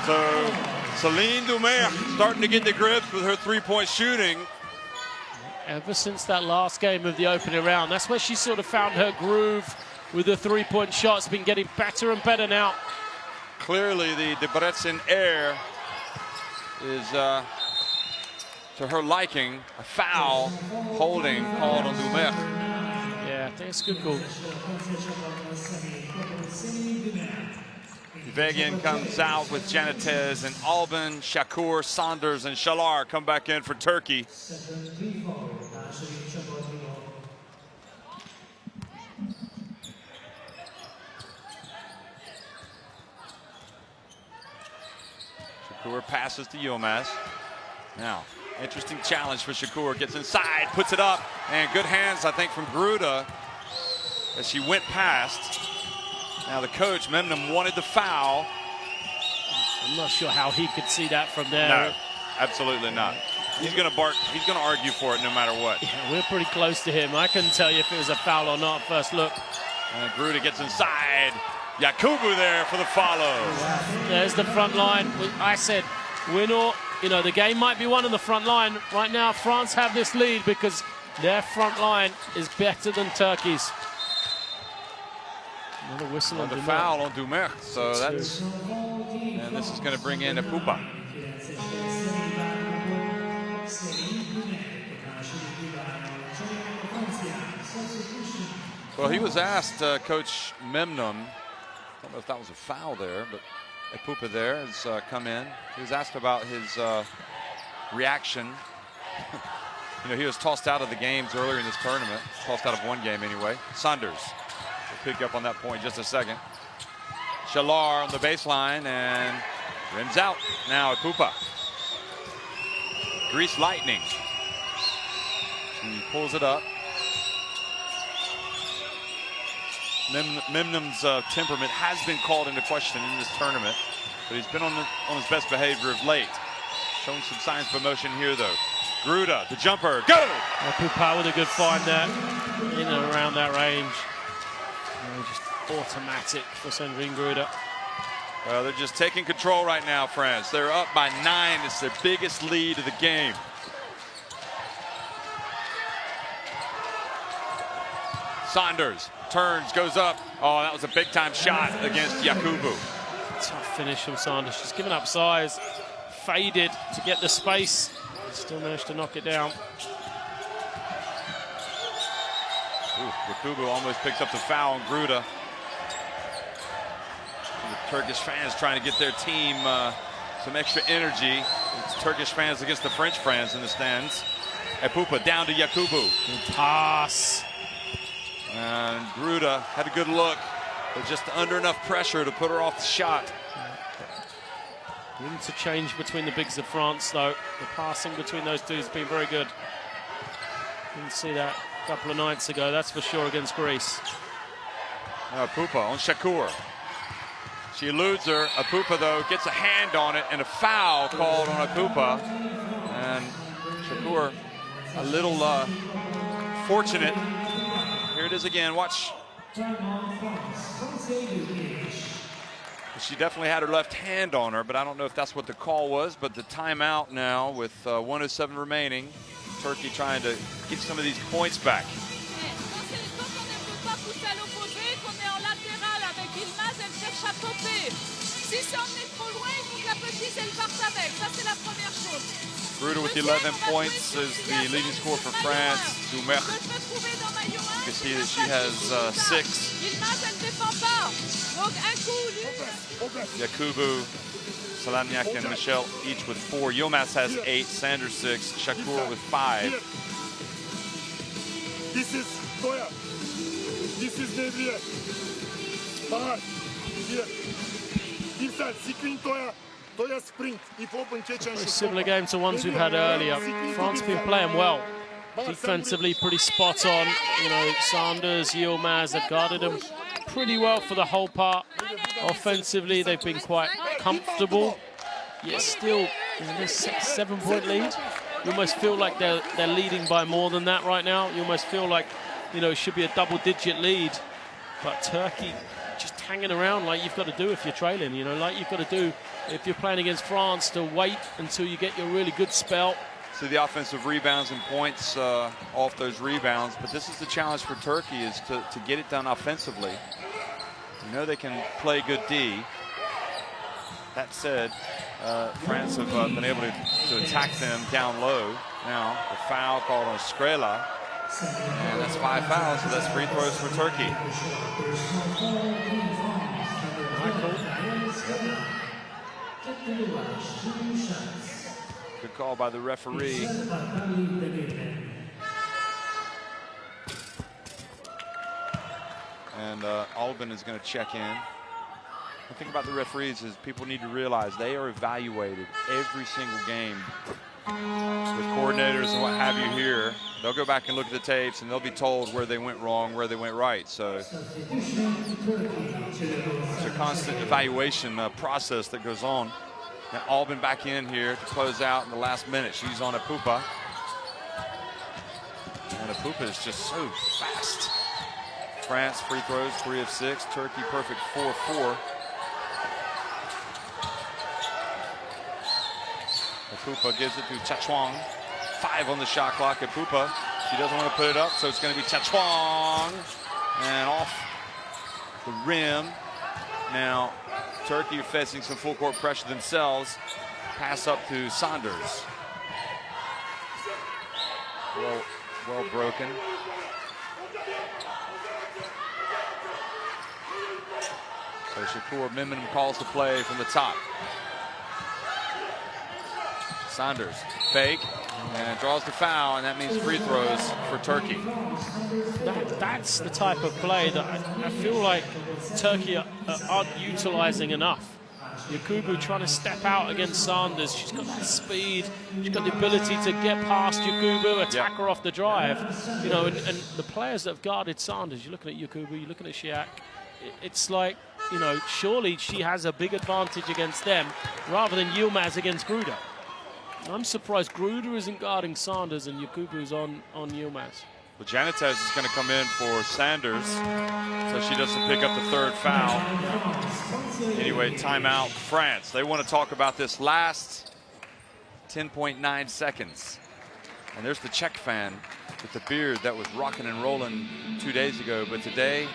So Celine Dumerc starting to get the grips with her three-point shooting. Ever since that last game of the opening round, that's where she sort of found her groove with the three-point shots. Been getting better and better now. Clearly, the Debrecen air is to her liking. A foul holding called on Dumerc. Yeah, I think it's a good call. Vegan comes out with Janitez and Albin, Shakur, Saunders, and Shalar come back in for Turkey. Shakur passes to Yilmaz. Now, interesting challenge for Shakur. Gets inside, puts it up, and good hands, I think, from Gruda as she went past. Now the coach, Memnum, wanted the foul. I'm not sure how he could see that from there. No, absolutely not. He's going to bark. He's going to argue for it no matter what. Yeah, we're pretty close to him. I couldn't tell you if it was a foul or not first look. And Gruda gets inside. Yakubu there for the follow. There's the front line. I said, we're not, the game might be won on the front line. Right now, France have this lead because their front line is better than Turkey's. Another whistle on The Dumerc. foul on Dumerc. So that's, and this is going to bring in Epupa. Well, he was asked, Coach Memnum, I don't know if that was a foul there, but Epupa there has come in. He was asked about his reaction. He was tossed out of the games earlier in this tournament. Tossed out of one game anyway. Saunders will pick up on that point in just a second. Shalar on the baseline and rims out. Now Epupa. Grease Lightning. He pulls it up. Memnum's temperament has been called into question in this tournament, but he's been on his best behavior of late. Showing some signs of emotion here, though. Gruda, the jumper, go! Pupa with a good find there, in and around that range. Just automatic for Sandrine Gruda. Well, they're just taking control right now, France. They're up by 9. It's their biggest lead of the game. Saunders turns, goes up. Oh, that was a big-time shot against Yakubu. Tough finish from Saunders. She's given up size. faded to get the space. Still managed to knock it down. Yakubu almost picks up the foul on Gruda. The Turkish fans trying to get their team some extra energy. It's Turkish fans against the French fans in the stands. Epupa down to Yakubu. Good pass. And Gruda had a good look, but just under enough pressure to put her off the shot. Room to change between the bigs of France, though. The passing between those two has been very good. Didn't see that a couple of nights ago, that's for sure, against Greece. Epupa on Shakur. She eludes her. Epupa, though, gets a hand on it, and a foul called on Epupa. And Shakur, a little fortunate. Here it is again. Watch. She definitely had her left hand on her, but I don't know if that's what the call was. But the timeout now with 1:07 remaining. Turkey trying to get some of these points back. Gruda with 11 points is the leading scorer for France. Dumer, you can see that she has 6. Yakubu, Salamniak, and Michel each with 4. Yilmaz has 8, Sanders 6, Shakur with 5. This is Toya. This is Nevriye. Bahar. Here. Inside, Sikrin Toya. Toya sprint. If open catch and Very similar game to ones we've had earlier. France been playing well. Defensively pretty spot on. You know, Sanders, Yilmaz have guarded them pretty well for the whole part. Offensively, they've been quite comfortable. Yet still, this 7-point lead. You almost feel like they're leading by more than that right now. You almost feel like, you know, it should be a double-digit lead. But Turkey just hanging around like you've got to do if you're trailing, you know, like you've got to do if you're playing against France, to wait until you get your really good spell. So the offensive rebounds and points off those rebounds, but this is the challenge for Turkey, is to get it done offensively. You know they can play good D. That said, France have been able to attack them down low. Now, the foul called on Skrilla, and that's 5 fouls, so that's free throws for Turkey. Good call by the referee. And Albin is going to check in. The thing about the referees is people need to realize they are evaluated every single game with coordinators and what have you here. They'll go back and look at the tapes and they'll be told where they went wrong, where they went right. So it's a constant evaluation process that goes on. And Albin back in here to close out in the last minute. She's on Epupa. And Epupa is just so fast. France free throws 3 of 6. Turkey perfect 4-4. Epupa gives it to Chachwang. 5 on the shot clock. Epupa, she doesn't want to put it up, so it's going to be Chachwang. And off the rim. Now, Turkey are facing some full court pressure themselves. Pass up to Sanders. Well broken. So Shakur minimum calls to play from the top. Sanders, fake, and draws the foul, and that means free throws for Turkey. That's the type of play that I feel like Turkey aren't utilizing enough. Yakubu trying to step out against Sanders. She's got that speed. She's got the ability to get past Yakubu, attack her off the drive. You know, and the players that have guarded Sanders, you're looking at Yakubu, you're looking at Shiak. It's like, you know, surely she has a big advantage against them rather than Yilmaz against Gruda. I'm surprised Gruda isn't guarding Sanders and Yakubu's on Yilmaz. Well, Janitez is going to come in for Sanders, so she doesn't pick up the 3rd foul. Anyway, timeout, France. They want to talk about this last 10.9 seconds. And there's the Czech fan with the beard that was rocking and rolling 2 days ago, but today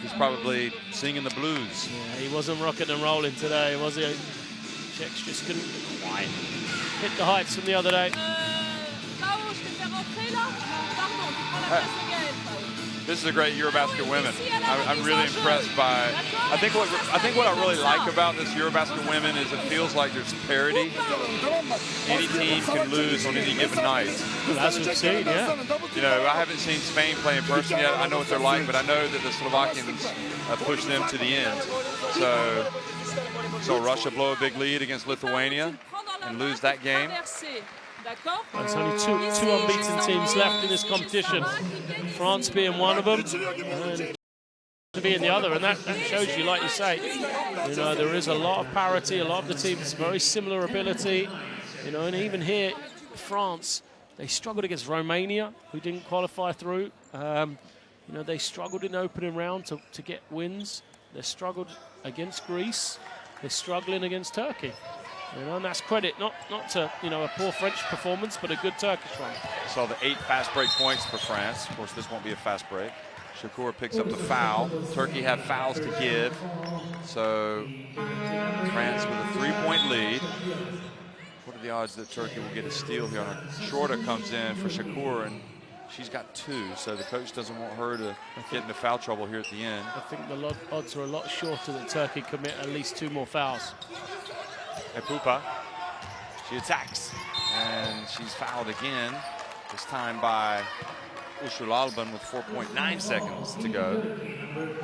he's probably singing the blues. Yeah, he wasn't rocking and rolling today, was he? Czechs just couldn't quite hit the heights from the other day. Pao, je te fais rentrer là? Non, pardon, tu prends la place de Gaël, Pao. This is a great EuroBasket women. I'm really impressed by. I think what I really like about this EuroBasket women is it feels like there's parity. Any team can lose on any given night. Well, as we've seen, yeah. You know, I haven't seen Spain play in person yet. I know what they're like, but I know that the Slovakians push them to the end. So Russia blow a big lead against Lithuania and lose that game. There's only two unbeaten teams left in this competition. France being one of them, and being the other, and that shows you, like you say, you know, there is a lot of parity. A lot of the teams very similar ability, you know, and even here, France, they struggled against Romania, who didn't qualify through. You know, they struggled in the opening round to get wins. They struggled against Greece. They're struggling against Turkey. You know, and that's credit not to, you know, a poor French performance, but a good Turkish one. Saw the 8 fast break points for France. Of course, this won't be a fast break. Shakur picks up the foul. Turkey have fouls to give. So France with a 3-point lead. What are the odds that Turkey will get a steal here? Shorta comes in for Shakur, and she's got 2. So the coach doesn't want her to get into foul trouble here at the end. I think the odds are a lot shorter that Turkey commit at least 2 more fouls. Epupa, she attacks, and she's fouled again, this time by Ushul Alban with 4.9 seconds to go.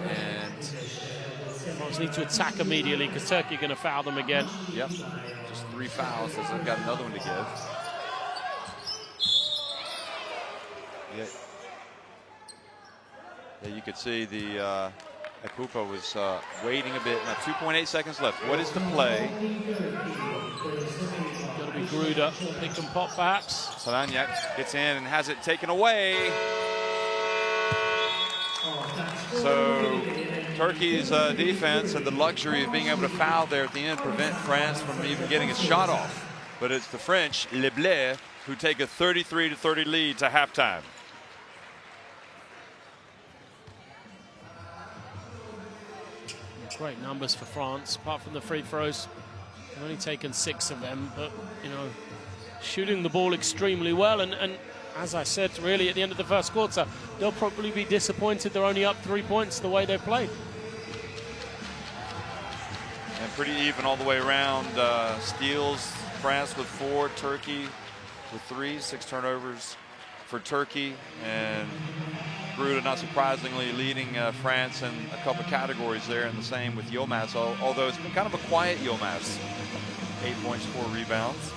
And France need to attack immediately because Turkey are going to foul them again. Yep, just 3 fouls as they've got another one to give. Yeah, you could see the Epupa was waiting a bit. Now 2.8 seconds left. What is the play? Got to be Gruda, pick and pop perhaps. Saranyak gets in and has it taken away. So Turkey's defense and the luxury of being able to foul there at the end prevent France from even getting a shot off. But it's the French, Les Bleus, who take a 33-30 lead to halftime. Great numbers for France, apart from the free throws. They've only taken 6 of them, but, you know, shooting the ball extremely well. And as I said, really, at the end of the first quarter, they'll probably be disappointed they're only up 3 points the way they've played. And pretty even all the way around. Steals, France with 4, Turkey with 3, 6 turnovers for Turkey. And Gruda, not surprisingly, leading France in a couple categories there, and the same with Yilmaz, although it's been kind of a quiet Yilmaz. 8 points, 4 rebounds.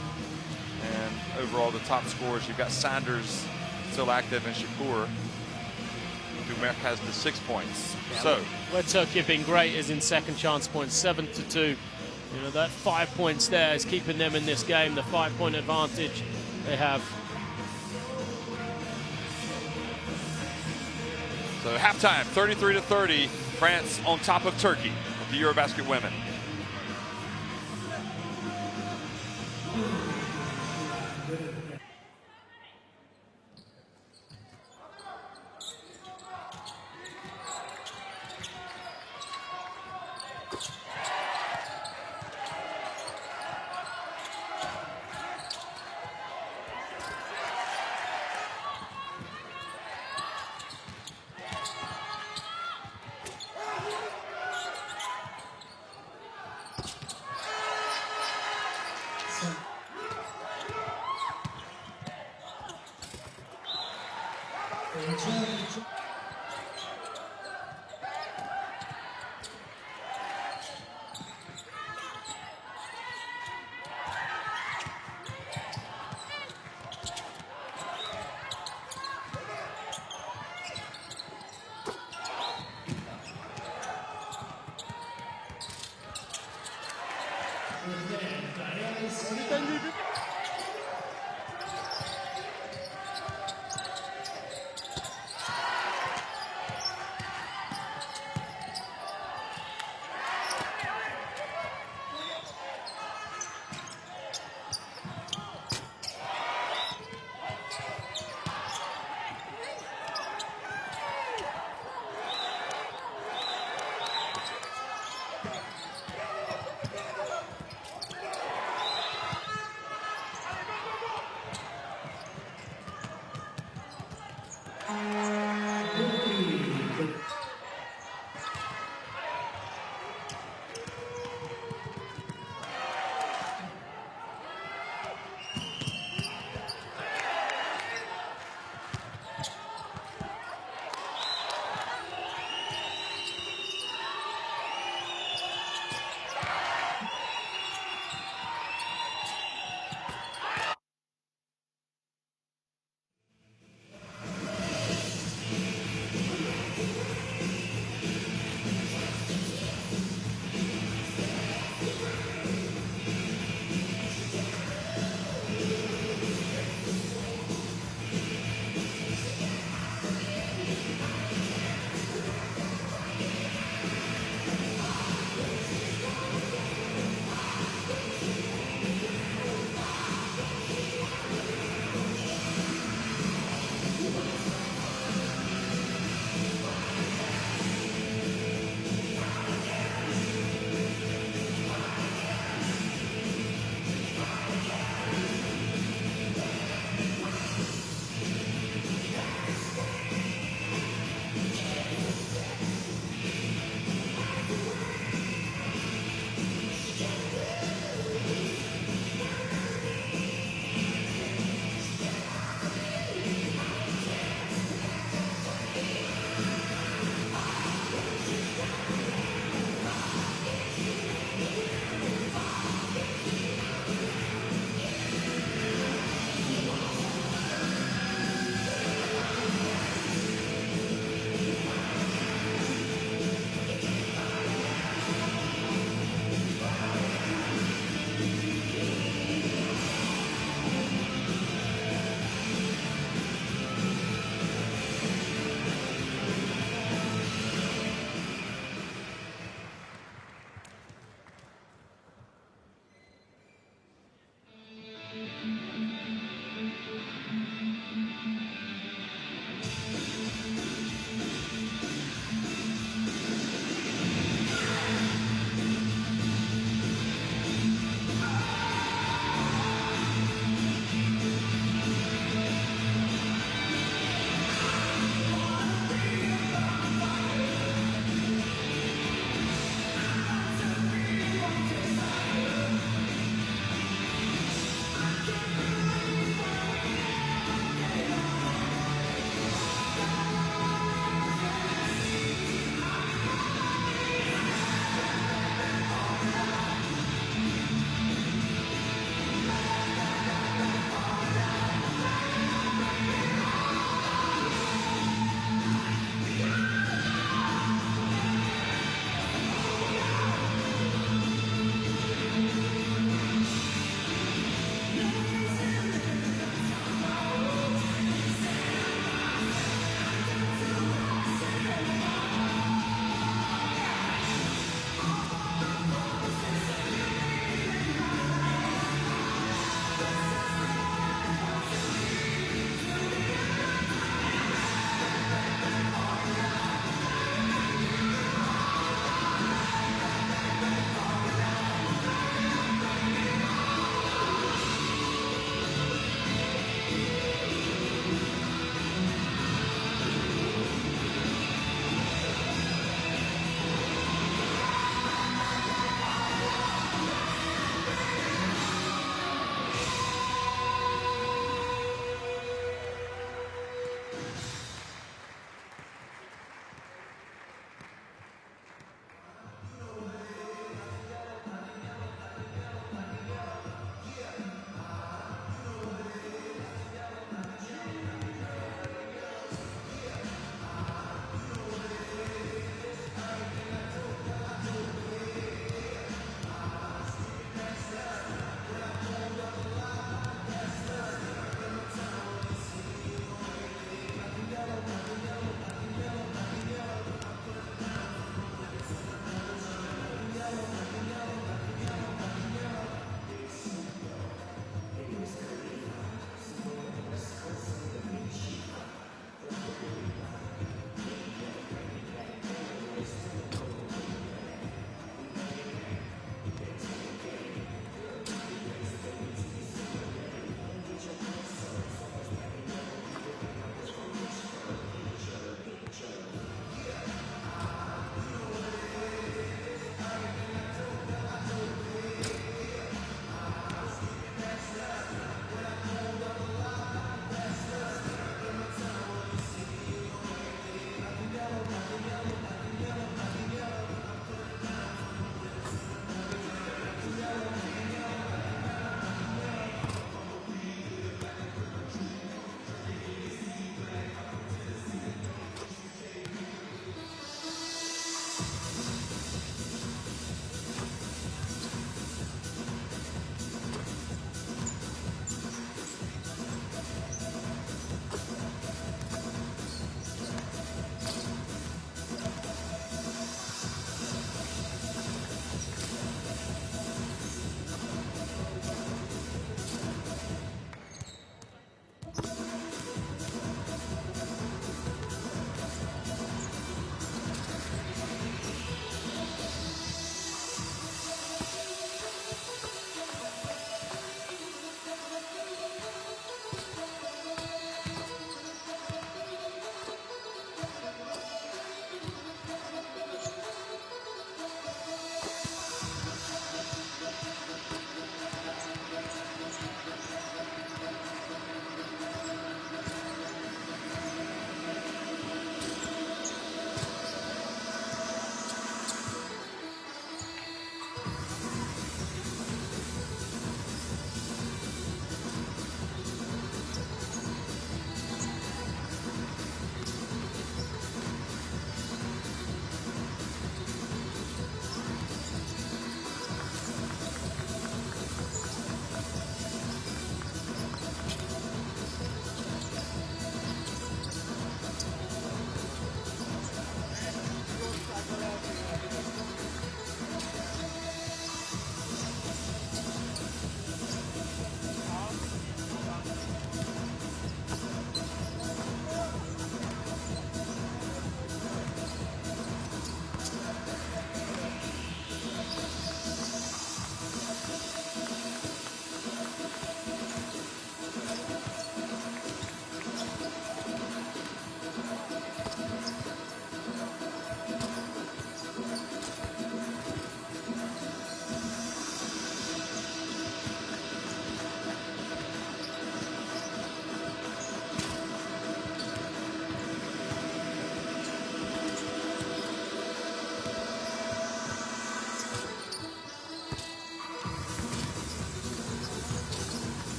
And overall, the top scorers, you've got Sanders still active and Shakur. Dumerc has the 6 points. Yeah, so where Turkey have been great is in second chance points, 7-2. You know, that 5 points there is keeping them in this game, the 5-point advantage they have. So halftime, 33-30, France on top of Turkey with the EuroBasket women.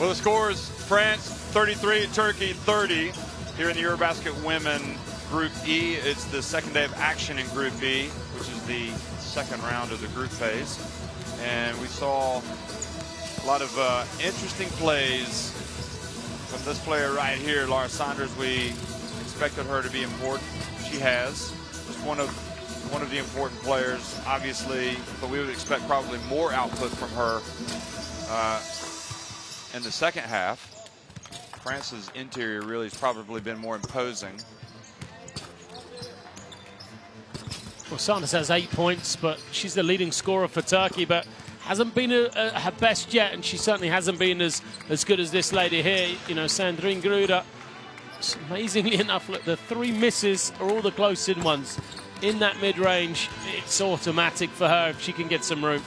Well, the scores: France 33, Turkey 30. Here in the EuroBasket Women Group E, it's the second day of action in Group E, which is the second round of the group phase. And we saw a lot of interesting plays from this player right here, Laura Saunders. We expected her to be important. She has. Just one of the important players, obviously, but we would expect probably more output from her in the second half. France's interior really has probably been more imposing. Well, Saunders has 8 points, but she's the leading scorer for Turkey, but hasn't been her best yet, and she certainly hasn't been as good as this lady here. You know, Sandrine Gruder, amazingly enough, look, the 3 misses are all the close-in ones. In that mid-range, it's automatic for her if she can get some room.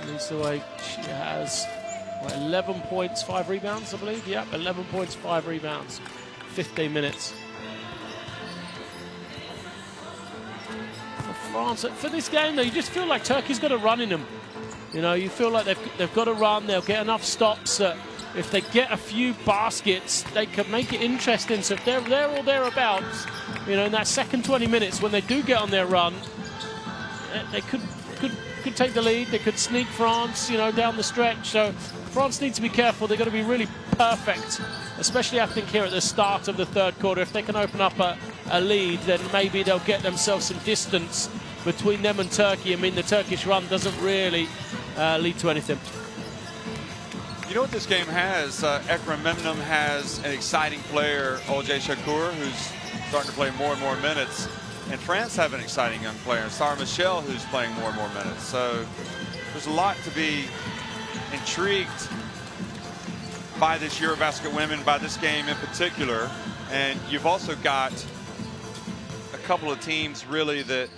Lisa Wade, she has 11 points, 5 rebounds, I believe. Yep, 11 points, 5 rebounds, 15 minutes. For France, for this game, though, you just feel like Turkey's got a run in them. You know, you feel like they've got a run. They'll get enough stops that if they get a few baskets, they could make it interesting. So if they're there or thereabouts, you know, in that second 20 minutes when they do get on their run, they could take the lead. They could sneak France, you know, down the stretch. So France needs to be careful. They've got to be really perfect, especially I think here at the start of the third quarter. If they can open up a lead, then maybe they'll get themselves some distance between them and Turkey. I mean, the Turkish run doesn't really lead to anything. You know what this game has? Ekrem Memnun has an exciting player, Olcay Shakur, who's starting to play more and more minutes. And France have an exciting young player, Sarah Michel, who's playing more and more minutes. So there's a lot to be intrigued by this EuroBasket Women, by this game in particular. And you've also got a couple of teams really that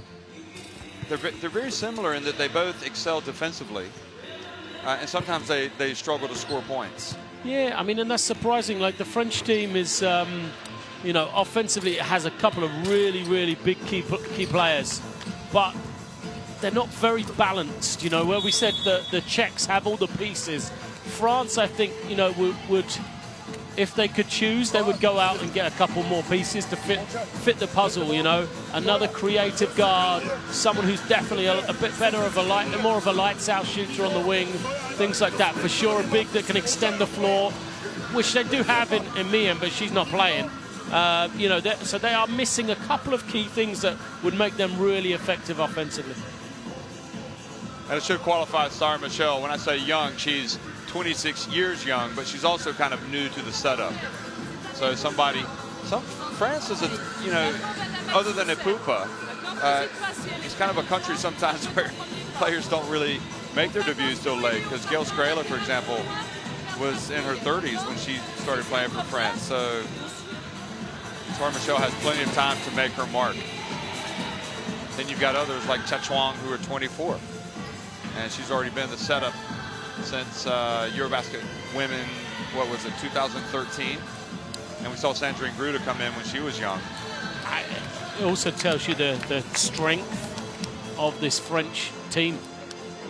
they're very similar in that they both excel defensively. And sometimes they struggle to score points. Yeah, I mean, and that's surprising. Like, the French team is, you know, offensively it has a couple of really, really big key players, but they're not very balanced. You know, where we said that the Czechs have all the pieces, France, I think, you know, would if they could choose, they would go out and get a couple more pieces to fit the puzzle. You know, another creative guard, someone who's definitely a bit better of more of a lights-out shooter on the wing, things like that. For sure, a big that can extend the floor, which they do have in Mian, but she's not playing. You know, so they are missing a couple of key things that would make them really effective offensively. And it should qualify Sarah Michel. When I say young, she's 26 years young, but she's also kind of new to the setup. So France is you know, other than Epupa, it's kind of a country sometimes where players don't really make their debuts till late, because Gail Skrela, for example, was in her 30s when she started playing for France. So Sarah Michel has plenty of time to make her mark. Then you've got others like Chachuang, who are 24. And she's already been in the setup since EuroBasket Women, what was it, 2013? And we saw Sandrine Gruder come in when she was young. It also tells you the strength of this French team.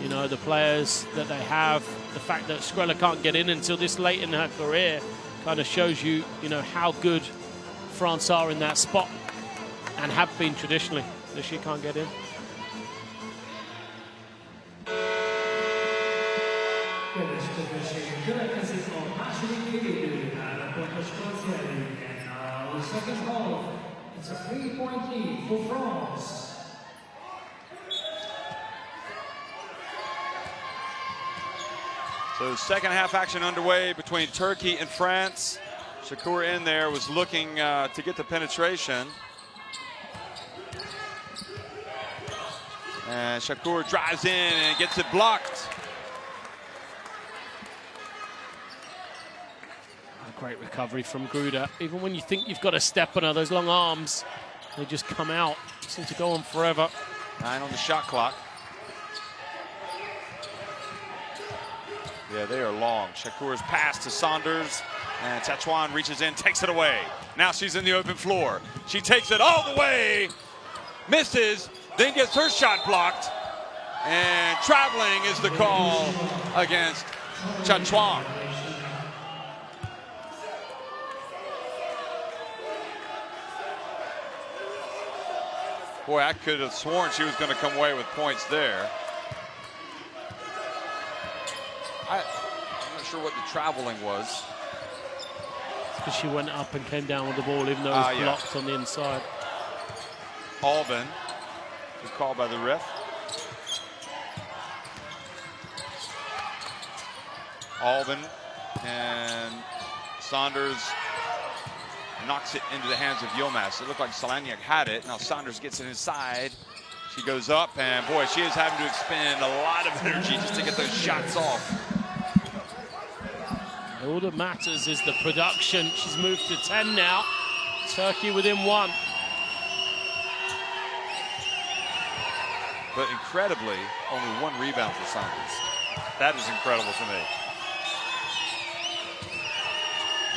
You know, the players that they have, the fact that Skrela can't get in until this late in her career kind of shows you, you know, how good France are in that spot and have been traditionally, that she can't get in. Second ball, it's a 3-point lead for France. So second half action underway between Turkey and France. Shakur in there was looking to get the penetration. And Shakur drives in and gets it blocked. Great recovery from Gruder. Even when you think you've got a step on her, those long arms, they just come out. Seem to go on forever. 9 on the shot clock. Yeah, they are long. Shakur's pass to Saunders, and Chachuan reaches in, takes it away. Now she's in the open floor. She takes it all the way, misses, then gets her shot blocked, and traveling is the call against Chachuan. Boy, I could have sworn she was going to come away with points there. I'm not sure what the traveling was. Because she went up and came down with the ball, even though it was blocked on the inside. Albin was called by the ref. Albin, and Saunders knocks it into the hands of Yilmaz. It looked like Solaniak had it. Now Saunders gets it inside. She goes up, and boy, she is having to expend a lot of energy just to get those shots off. All that matters is the production. She's moved to 10 now. Turkey within 1. But incredibly, only 1 rebound for Saunders. That is incredible to me.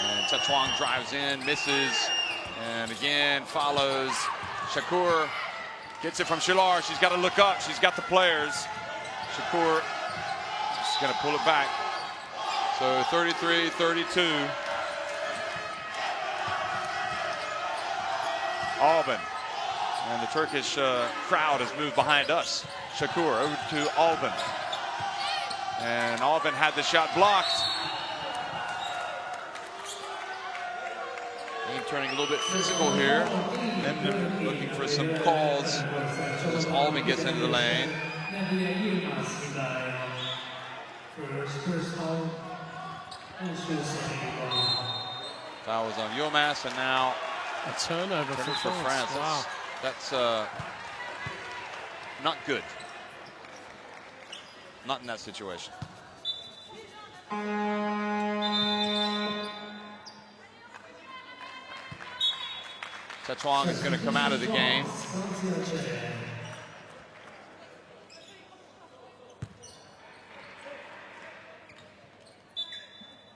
And Chachuang drives in, misses, and again follows. Shakur gets it from Shilar. She's got to look up. She's got the players. Shakur is going to pull it back. So 33-32. Albin. And the Turkish crowd has moved behind us. Shakur over to Albin. And Albin had the shot blocked. Game turning a little bit physical here. And looking for some calls as Albin gets into the lane. Foul was on Yilmaz, and now a turnover for France. Wow. That's not good. Not in that situation. Chachuang is going to come out of the game.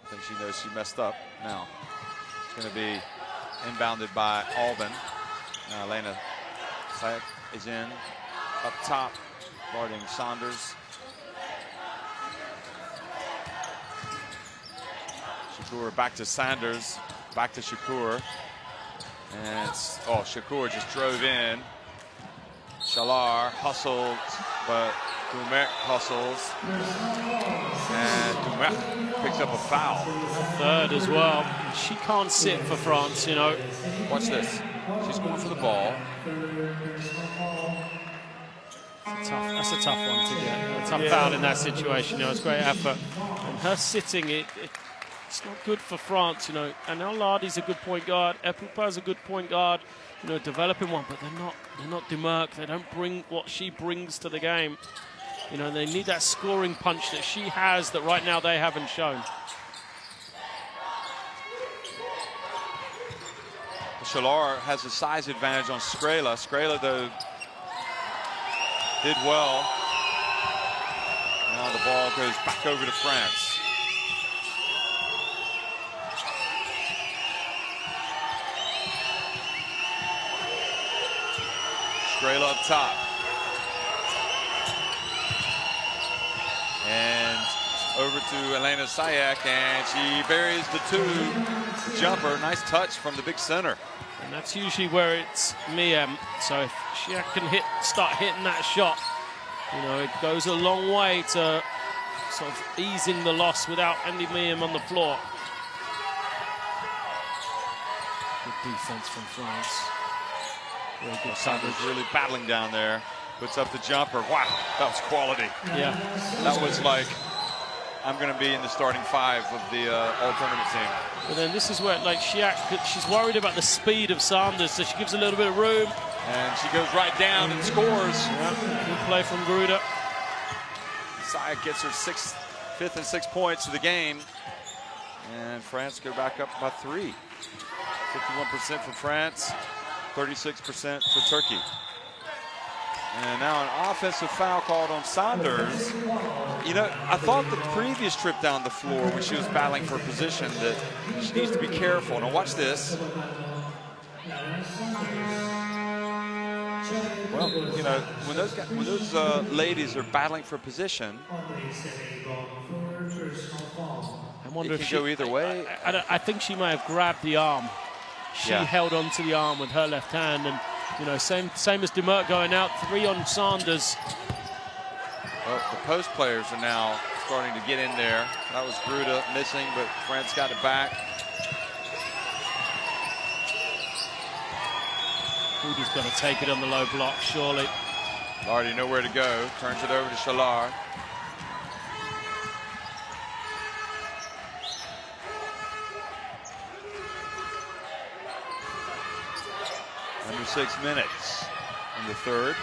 I think she knows she messed up. Now it's going to be inbounded by Albin. Now Elena Sayak is in up top, guarding Saunders. Shakur back to Sanders, back to Shakur. And Shakur just drove in. Shalar hustled, but Dumek hustles. And Dumek picks up a foul. Third as well. She can't sit for France, you know. Watch this. She's going for the ball. That's a tough one to get. A tough foul in that situation. You know, it's great effort. And her sitting, it's not good for France, you know. And now Lardy's a good point guard. Epupa's a good point guard. You know, developing one, but they're not Dumerc. They don't bring what she brings to the game. You know, they need that scoring punch that she has that right now they haven't shown. Shalar has a size advantage on Skrela. Skrela, though, did well. Now the ball goes back over to France. Skrela up top. And over to Elena Sayak, and she buries the 2 jumper. Nice touch from the big center. And that's usually where it's Miem. So if she can start hitting that shot, you know, it goes a long way to sort of easing the loss without Andy Miem on the floor. Good defense from France. Very good. Sanders really battling down there. Puts up the jumper. Wow, that was quality. Yeah. That was like, I'm going to be in the starting 5 of the all-tournament team. But then this is where, like, she's worried about the speed of Sanders, so she gives a little bit of room. And she goes right down and scores. Yeah, good play from Gruda. Sayak gets her 5th and 6th points of the game. And France go back up by 3. 51% for France, 36% for Turkey. And now an offensive foul called on Saunders. You know, I thought the previous trip down the floor when she was battling for position that she needs to be careful. Now watch this. Well, you know, when those ladies are battling for position, I wonder it can go either way. I think she may have grabbed the arm. She held onto the arm with her left hand, and You know, same as Demert going out, 3 on Sanders. Well, the post players are now starting to get in there. That was Gruda missing, but France got it back. Gruda's going to take it on the low block, surely. Already know where to go. Turns it over to Shalar. Under 6 minutes in the third.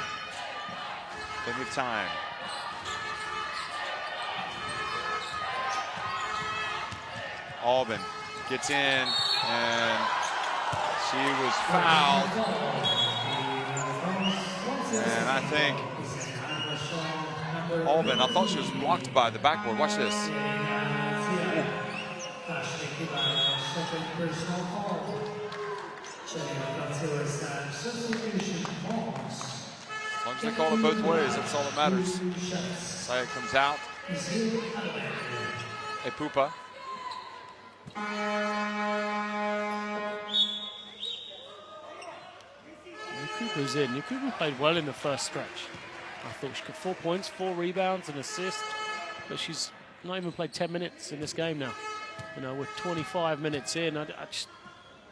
Plenty of time. Albin gets in, and she was fouled. And I think Albin, I thought she was blocked by the backboard. Watch this. Ooh. As long as they call it both ways, that's all that matters. Saya comes out. Epupa. Nkubu's in. Nkubu played well in the first stretch. I thought she got 4 points, 4 rebounds, an assist, but she's not even played 10 minutes in this game now. You know, we're 25 minutes in.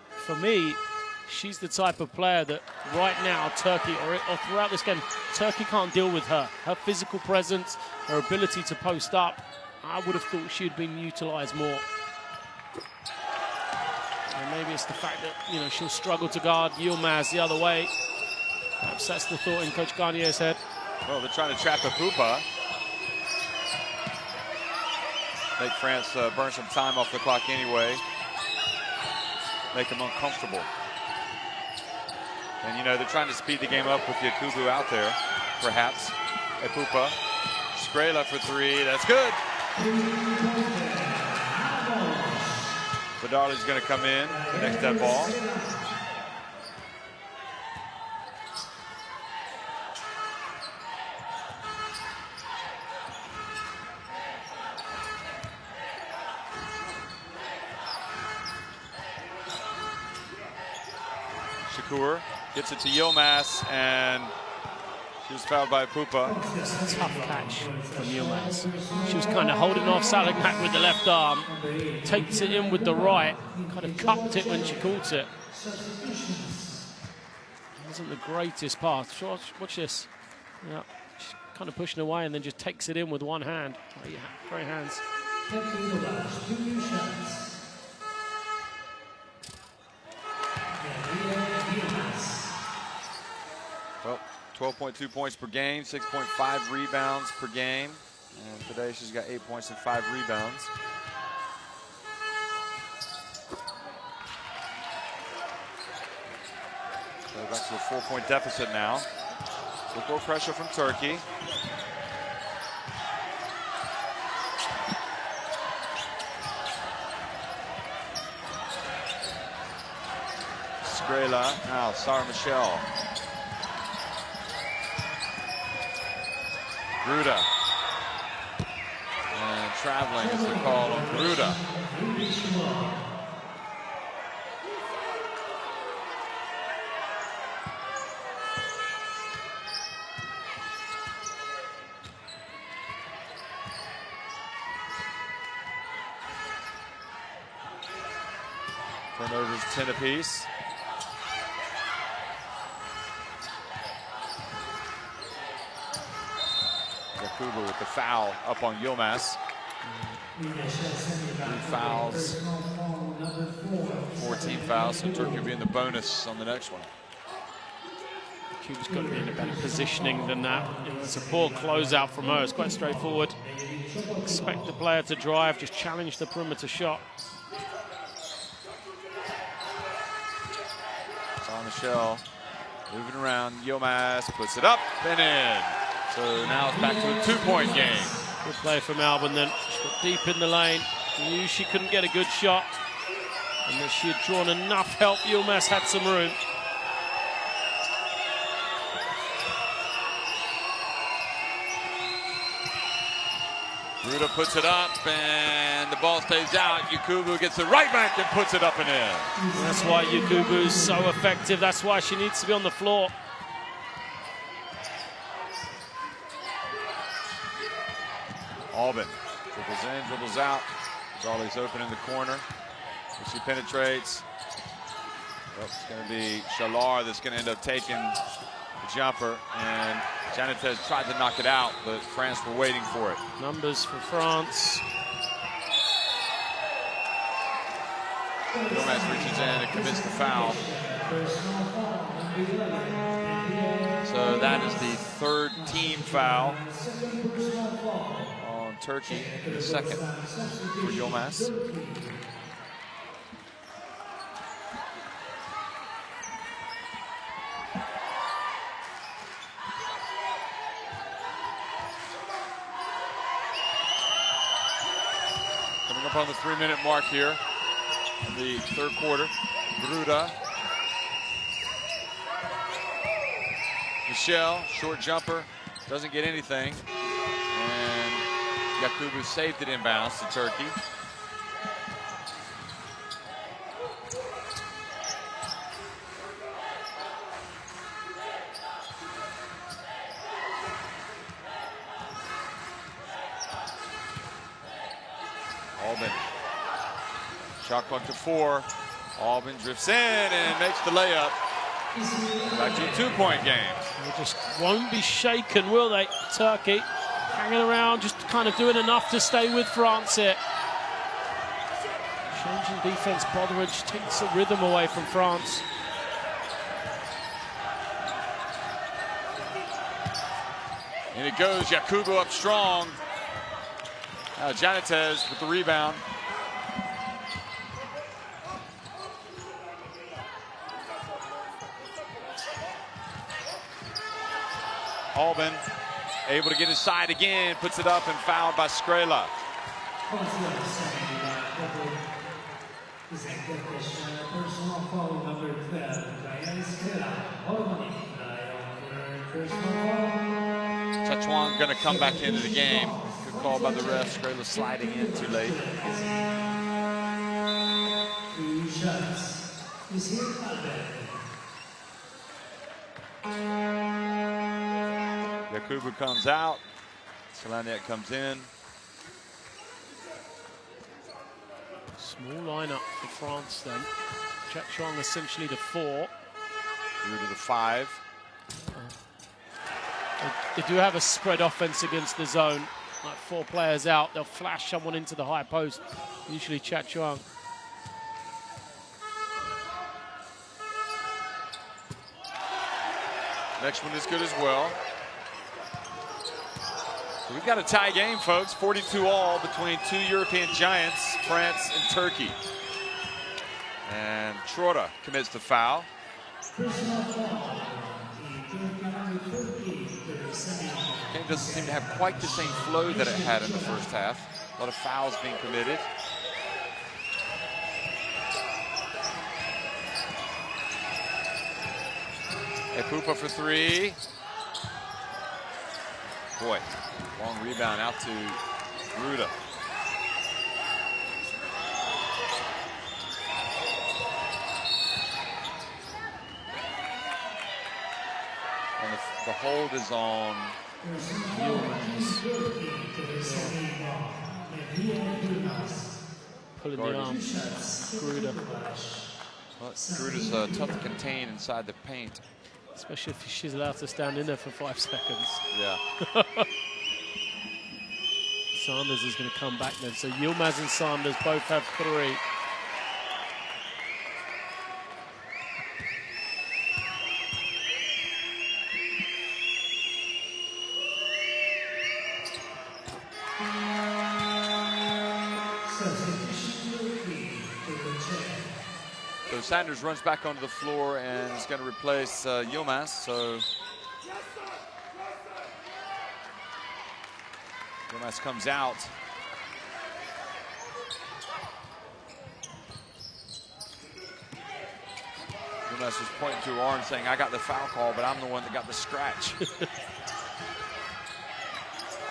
For me, she's the type of player that right now Turkey, or throughout this game, Turkey can't deal with her. Her physical presence, her ability to post up, I would have thought she'd been utilised more. And maybe it's the fact that, you know, she'll struggle to guard Yilmaz the other way. Perhaps that's the thought in Coach Garnier's head. Well, they're trying to trap Epupa. Make France burn some time off the clock anyway. Make them uncomfortable. And, you know, they're trying to speed the game up with Yakubu out there, perhaps. Epupa. Skrela for 3. That's good. Badali's going to come in next to that ball. Shakur gets it to Yilmaz, and she was fouled by Epupa. Tough catch from Yilmaz. She was kind of holding off Salagmak with the left arm, takes it in with the right, kind of cupped it when she caught it. It wasn't the greatest pass. Watch this. Yeah, she's kind of pushing away and then just takes it in with one hand. Great hands. Well, 12.2 points per game, 6.5 rebounds per game. And today she's got 8 points and 5 rebounds. So back to a 4-point deficit now. With more pressure from Turkey. Skrela, now Sarah Michelle. Gruda. And traveling is the call on Gruda. Turnovers 10 apiece. Yakubu with the foul up on Yilmaz. 3 fouls, 14 fouls, so Turkey will be in the bonus on the next one. Cuba's got to be in a better positioning than that. It's a poor closeout from her. It's quite straightforward. Expect the player to drive, just challenge the perimeter shot. Michelle moving around. Yilmaz puts it up and in. So now it's back to a 2-point game. Good play from Albin then. She got deep in the lane. Knew she couldn't get a good shot. And that she had drawn enough help. Yilmaz had some room. Ruda puts it up, and the ball stays out. Yakubu gets it right back and puts it up and in. That's why Yakubu's so effective. That's why she needs to be on the floor. Albin dribbles in, dribbles out. Charlie's open in the corner. She penetrates. Well, it's going to be Shalar that's going to end up taking the jumper. And Janitez tried to knock it out, but France were waiting for it. Numbers for France. Gomez reaches in and commits the foul. So that is the third team foul on Turkey, the second for Yilmaz. Coming up on the 3-minute mark here in the third quarter. Gruda. Michelle, short jumper, doesn't get anything. And Yakubu saved it inbounds to Turkey. Albin. Shot clock to 4. Albin drifts in and makes the layup. Back to a 2-point game. They just won't be shaken, will they? Turkey hanging around, just kind of doing enough to stay with France here. Changing defense, Botheridge takes the rhythm away from France. And it goes, Yakubu up strong. Now Janitez with the rebound. Albin able to get inside again, puts it up and fouled by Skrela. Chachuan going to come back into the game. Good call by the ref. Skrela sliding in too late. Yakubu comes out. Selanet comes in. Small lineup for France then. Chachuan essentially the 4. Through to the 5. They do have a spread offense against the zone. Like 4 players out, they'll flash someone into the high post. Usually Chachuan. Next one is good as well. So we've got a tie game, folks. 42-all between 2 European giants, France and Turkey. And Trotta commits the foul. Game doesn't seem to have quite the same flow that it had in the first half. A lot of fouls being committed. Epupa for 3. Boy, long rebound out to Ruda. And the hold is on Pulling the arm. Gruda. Well, Gruda's tough to contain inside the paint. Especially if she's allowed to stand in there for 5 seconds. Yeah. Sanders is going to come back then. So Yilmaz and Sanders both have 3. So Sanders runs back onto the floor and is going to replace Yilmaz. So Yilmaz comes out. Yilmaz was pointing to her arm saying, I got the foul call, but I'm the one that got the scratch.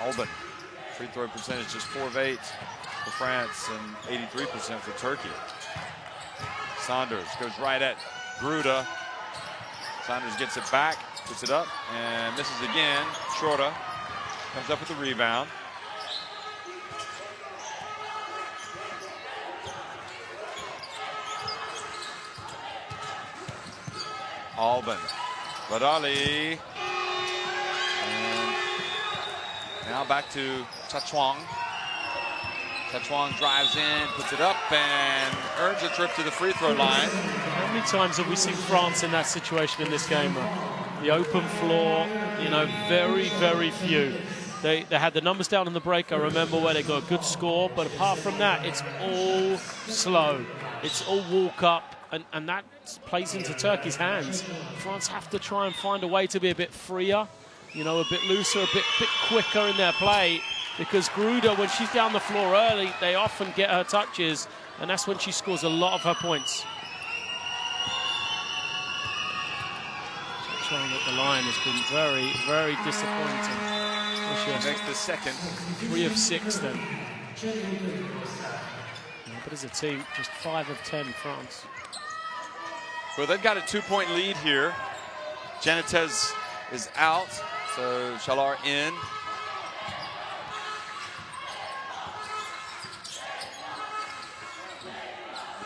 Albin Free throw percentage just 4 of 8 for France and 83% for Turkey. Saunders goes right at Gruda. Saunders gets it back, puts it up, and misses again. Schroeder comes up with the rebound. Albin, Badali, and now back to Chachuang. Chachuang drives in, puts it up, and earns a trip to the free throw line. How many times have we seen France in that situation in this game? The open floor, you know, very, very few. They had the numbers down in the break, I remember, where they got a good score, but apart from that, it's all slow. It's all walk up, and that plays into Turkey's hands. France have to try and find a way to be a bit freer, you know, a bit looser, a bit quicker in their play, because Gruda, when she's down the floor early, they often get her touches, and that's when she scores a lot of her points. Trying at the line has been very, very disappointing. Makes the second. 3 of 6 then. Yeah, but as a team, just 5 of 10 France. Well, they've got a 2-point lead here. Janitez is out, so Shalar in.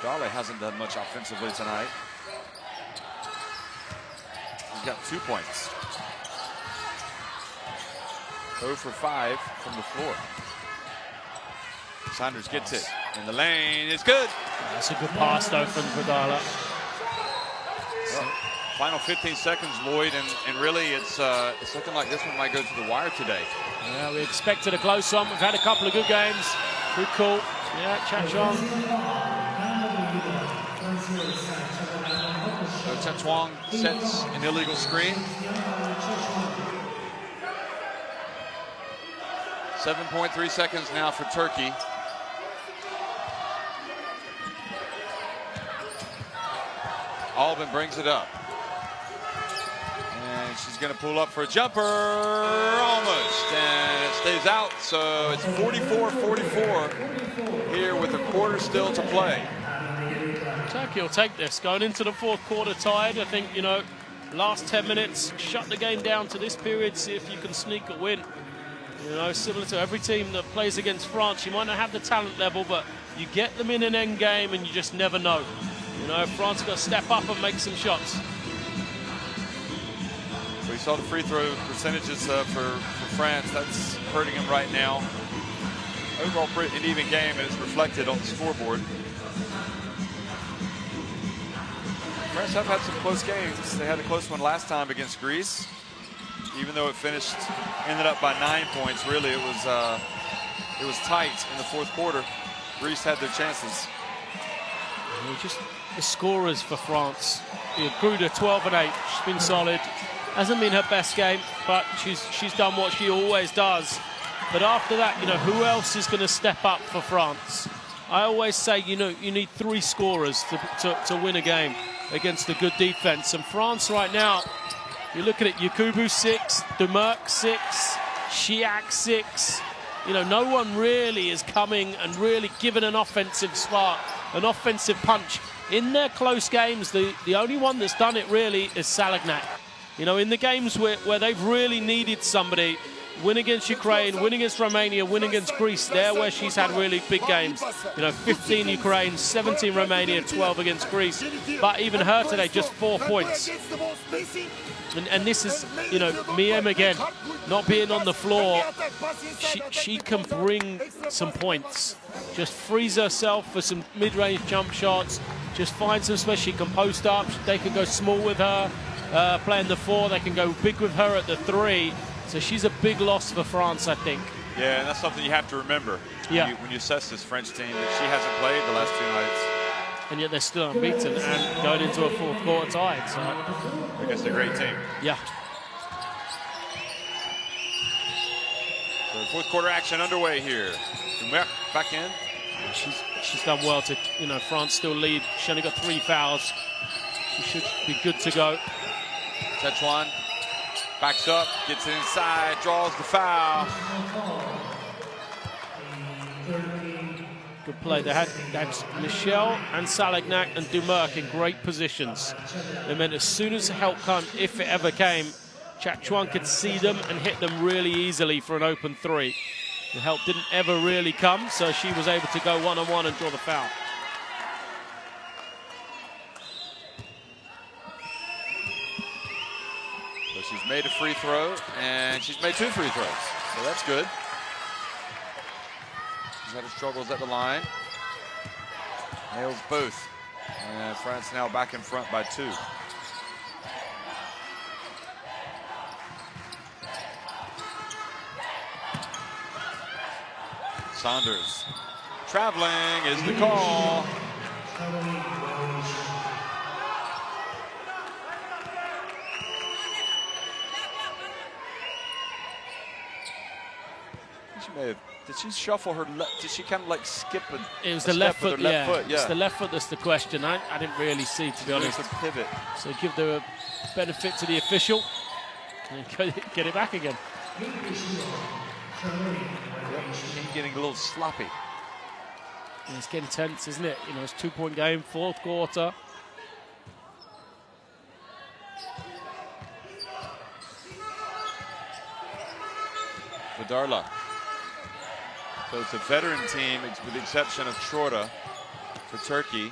Dale hasn't done much offensively tonight. He's got 2 points. 0 for 5 from the floor. Saunders gets it in the lane. It's good. That's a good pass though from Vidala. Well, final 15 seconds, Lloyd, and really it's looking like this one might go to the wire today. Yeah, we expected a close one. We've had a couple of good games. Good call. Yeah, Chachuang. So Chachuang sets an illegal screen. 7.3 seconds now for Turkey. Albin brings it up. And she's going to pull up for a jumper. Almost. And it stays out. So it's 44-44 here with a quarter still to play. Turkey will take this. Going into the fourth quarter tied. I think, you know, last 10 minutes, shut the game down to this period, see if you can sneak a win. You know, similar to every team that plays against France, you might not have the talent level, but you get them in an end game and you just never know. You know, France got to step up and make some shots. We saw the free throw percentages for France. That's hurting them right now. Overall, an even game is reflected on the scoreboard. France have had some close games. They had a close one last time against Greece. Even though it ended up by 9 points, really it was tight in the fourth quarter. Greece had their chances. Just the scorers for France. Gruda 12 and 8. She's been solid. Hasn't been her best game, but she's done what she always does. But after that, you know, who else is going to step up for France? I always say, you know, you need 3 scorers to win a game against a good defense. And France right now, you look at it, Yakubu 6, Demerck 6, Shiak 6. You know, no one really is coming and really giving an offensive spark, an offensive punch. In their close games, the only one that's done it really is Salagnac. You know, in the games where they've really needed somebody, win against Ukraine, win against Romania, win against Greece, there where she's had really big games. You know, 15 Ukraine, 17 Romania, 12 against Greece. But even her today, just 4 points. And this is, you know, Miem again, not being on the floor. She can bring some points. Just frees herself for some mid-range jump shots. Just finds them space. She can post up. They can go small with her, playing the 4. They can go big with her at the 3. So she's a big loss for France, I think. Yeah, and that's something you have to remember when you assess this French team, that she hasn't played the last 2 nights. And yet they're still unbeaten and going into a fourth quarter tied. So I guess they're a great team. Yeah. So fourth quarter action underway here. Back in. She's done well to, you know, France still lead. She only got 3 fouls. She should be good to go. Chachuan backs up, gets it inside, draws the foul. Good play. They had Michelle and Salignac and Dumerc in great positions. It meant as soon as help came, if it ever came, Chak Chuan could see them and hit them really easily for an open three. The help didn't ever really come, so she was able to go one-on-one and draw the foul. So she's made a free throw, and she's made 2 free throws. So that's good. She's had her struggles at the line. Nails both. And France now back in front by 2. Saunders. Traveling is the call. She may have. Did she shuffle her left? Did she kind of like skip a It was the left foot, left foot? Yeah. It's the left foot that's the question. I didn't really see, to be honest. It's a pivot. So give the benefit to the official and get it back again. Yep. Getting a little sloppy. And it's getting tense, isn't it? You know, it's 2-point game, 4th quarter. Vidarla. So it's a veteran team with the exception of Chorta for Turkey.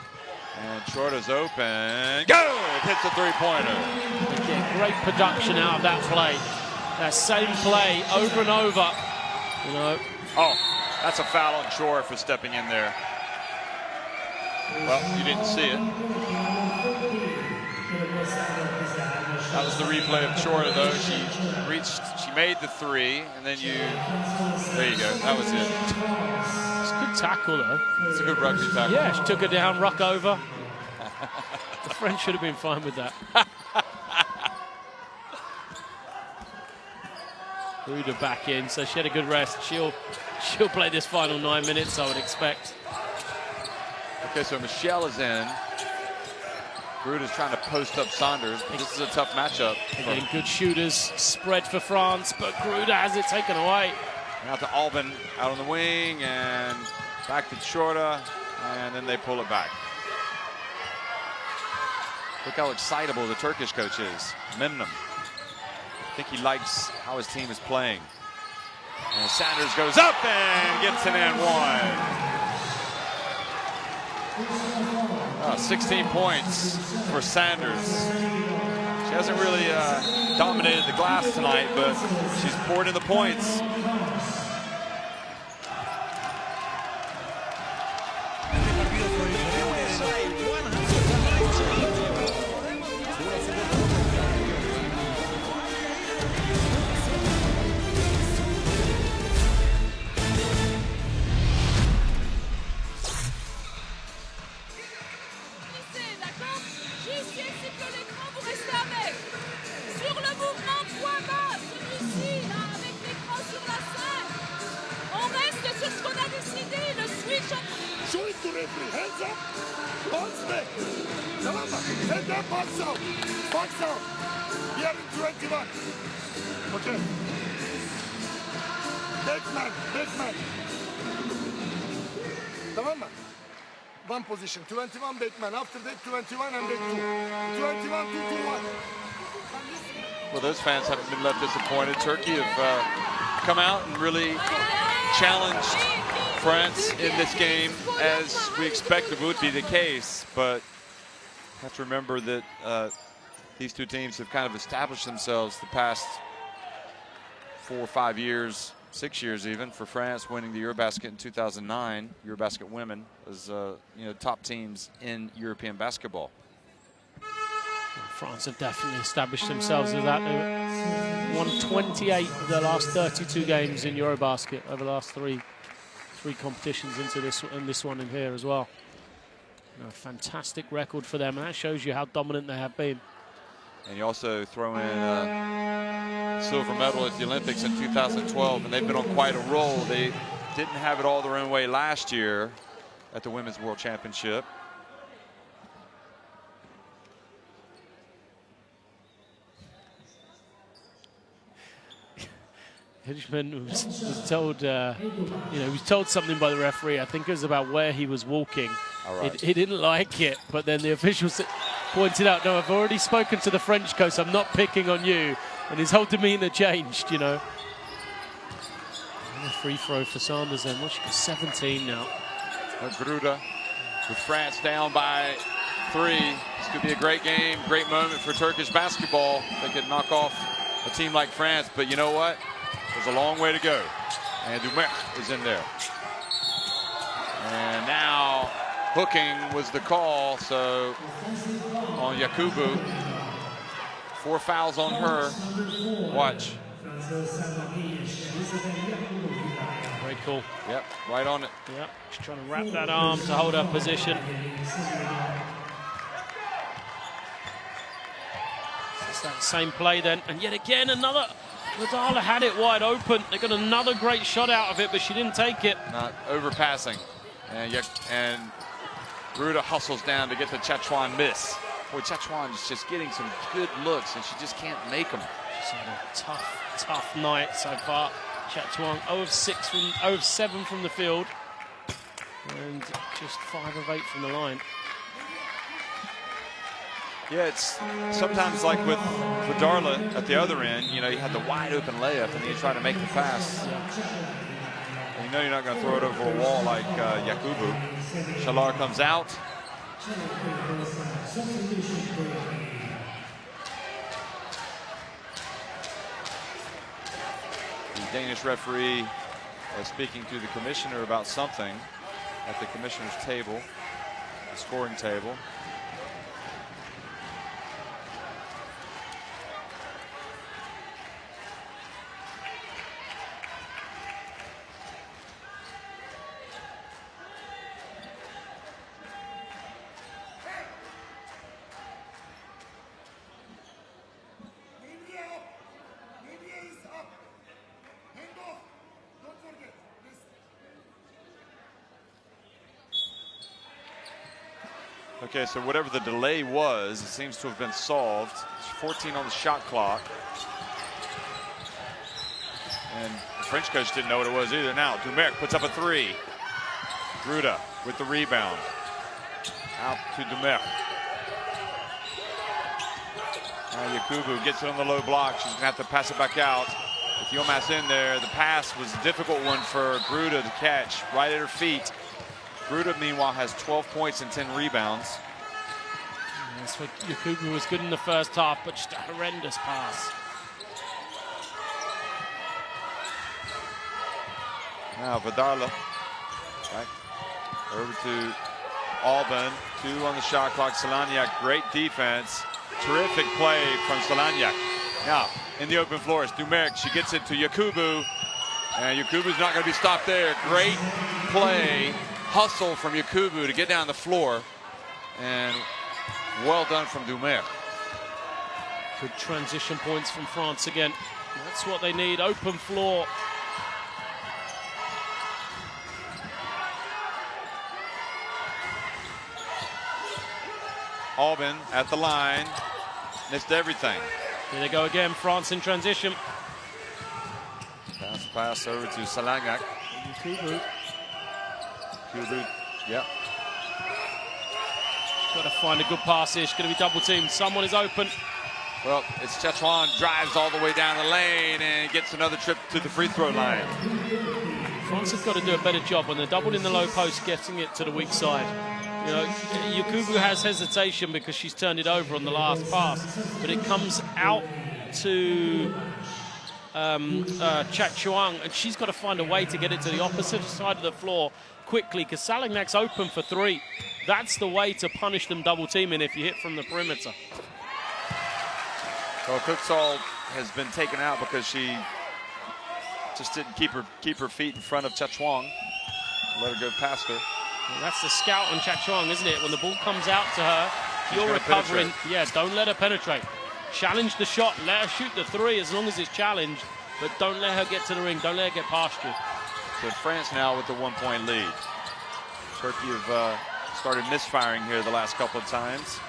And Chorta's open. Go! It hits a 3-pointer. Again, great production out of that play. That same play over and over. You know. Oh, that's a foul on Chor for stepping in there. Well, you didn't see it. That was the replay of Chorta, though. She made the 3, and then there you go. That was it. It's a good tackle, though. It's a good rugby tackle. Yeah, she took her down, ruck over. The French should have been fine with that. Ruda back in, so she had a good rest. She'll play this final 9 minutes, I would expect. Okay, so Michelle is in. Ruda's trying to post up Saunders, but this is a tough matchup. Again, good shooters, spread for France, but Gruda has it taken away. Now to Albin out on the wing, and back to Chorta, and then they pull it back. Look how excitable the Turkish coach is, Memnun. I think he likes how his team is playing. And Sanders goes up and gets an and 1. 16 points for Sanders. She hasn't really dominated the glass tonight, but she's poured in the points. Hands up. Bounce back. Tamam mı? And then box out. Box out. We are in 21. Okay. Back man. Tamam mı? One position. 21 back man. After that 21 and back 2. 21 to 2-1. Well, those fans haven't been left disappointed. Turkey have come out and really challenged France in this game, as we expected would be the case, but you have to remember that these two teams have kind of established themselves the past 4 or 5 years, 6 years even, for France winning the EuroBasket in 2009. EuroBasket women was top teams in European basketball. France have definitely established themselves as that. They won 28 of their last 32 games in EuroBasket over the last three competitions into this one in here as well. A fantastic record for them, and that shows you how dominant they have been. And you also throw in a silver medal at the Olympics in 2012, and they've been on quite a roll. They didn't have it all their own way last year at the Women's World Championship. Fidgeman was told, he was told something by the referee. I think it was about where he was walking. Right. He didn't like it, but then the officials pointed out, no, I've already spoken to the French coach. I'm not picking on you. And his whole demeanor changed, And a free throw for Sanders then. What's she got? 17 now. Gruda with France down by 3. This could be a great game, great moment for Turkish basketball. They could knock off a team like France, but you know what? There's a long way to go. And Dumer is in there. And now hooking was the call, so on Yakubu. 4 fouls on her. Watch. Very cool. Yep, right on it. Yep, she's trying to wrap that arm to hold her position. It's that same play then, and yet again another. Vidala had it wide open. They got another great shot out of it, but she didn't take it. Not overpassing. And Gruda hustles down to get the Chachuan miss. Boy, Chachuan is just getting some good looks, and she just can't make them. She's had a tough night so far. Chachuan 0 of 7 from the field, and just 5 of 8 from the line. Yeah, it's sometimes like with Darla at the other end, you had the wide open layup and then you try to make the pass. And you know you're not going to throw it over a wall like Yakubu. Shalar comes out. The Danish referee speaking to the commissioner about something at the commissioner's table, the scoring table. Okay, so whatever the delay was, it seems to have been solved. It's 14 on the shot clock. And the French coach didn't know what it was either. Now, Dumer puts up a 3. Gruda with the rebound. Out to Dumer. Now Yakubu gets it on the low block. She's gonna have to pass it back out. With Yilmaz in there, the pass was a difficult one for Gruda to catch right at her feet. Gruda, meanwhile, has 12 points and 10 rebounds. That's what Yakubu was good in the first half, but just a horrendous pass. Now Vidala back over to Alban. 2 on the shot clock. Salaniak, great defense. Terrific play from Salaniak. Now in the open floor, it's Dumer. She gets it to Yakubu. And Yakubu's not going to be stopped there. Great play. Hustle from Yakubu to get down the floor, and well done from Dumer. Good transition points from France again. That's what they need, open floor. Alban at the line, missed everything. Here they go again, France in transition. Pass over to Salaniak. Yakubu. Yep. Got to find a good pass here. She's going to be double teamed. Someone is open. Well, it's Chachuan, drives all the way down the lane and gets another trip to the free throw line. France has got to do a better job when they're doubled in the low post, getting it to the weak side. Yakubu has hesitation because she's turned it over on the last pass, but it comes out to Chachuan, and she's got to find a way to get it to the opposite side of the floor quickly, because Salaniak's open for 3. That's the way to punish them double teaming if you hit from the perimeter. Well, Cooksall has been taken out because she just didn't keep her feet in front of Chachuan. Let her go past her. Well, that's the scout on Chachuan, isn't it? When the ball comes out to her, you're recovering. Penetrate. Yeah, don't let her penetrate. Challenge the shot. Let her shoot the 3 as long as it's challenged, but don't let her get to the ring. Don't let her get past you. So France now with the 1-point lead. Turkey have started misfiring here the last couple of times.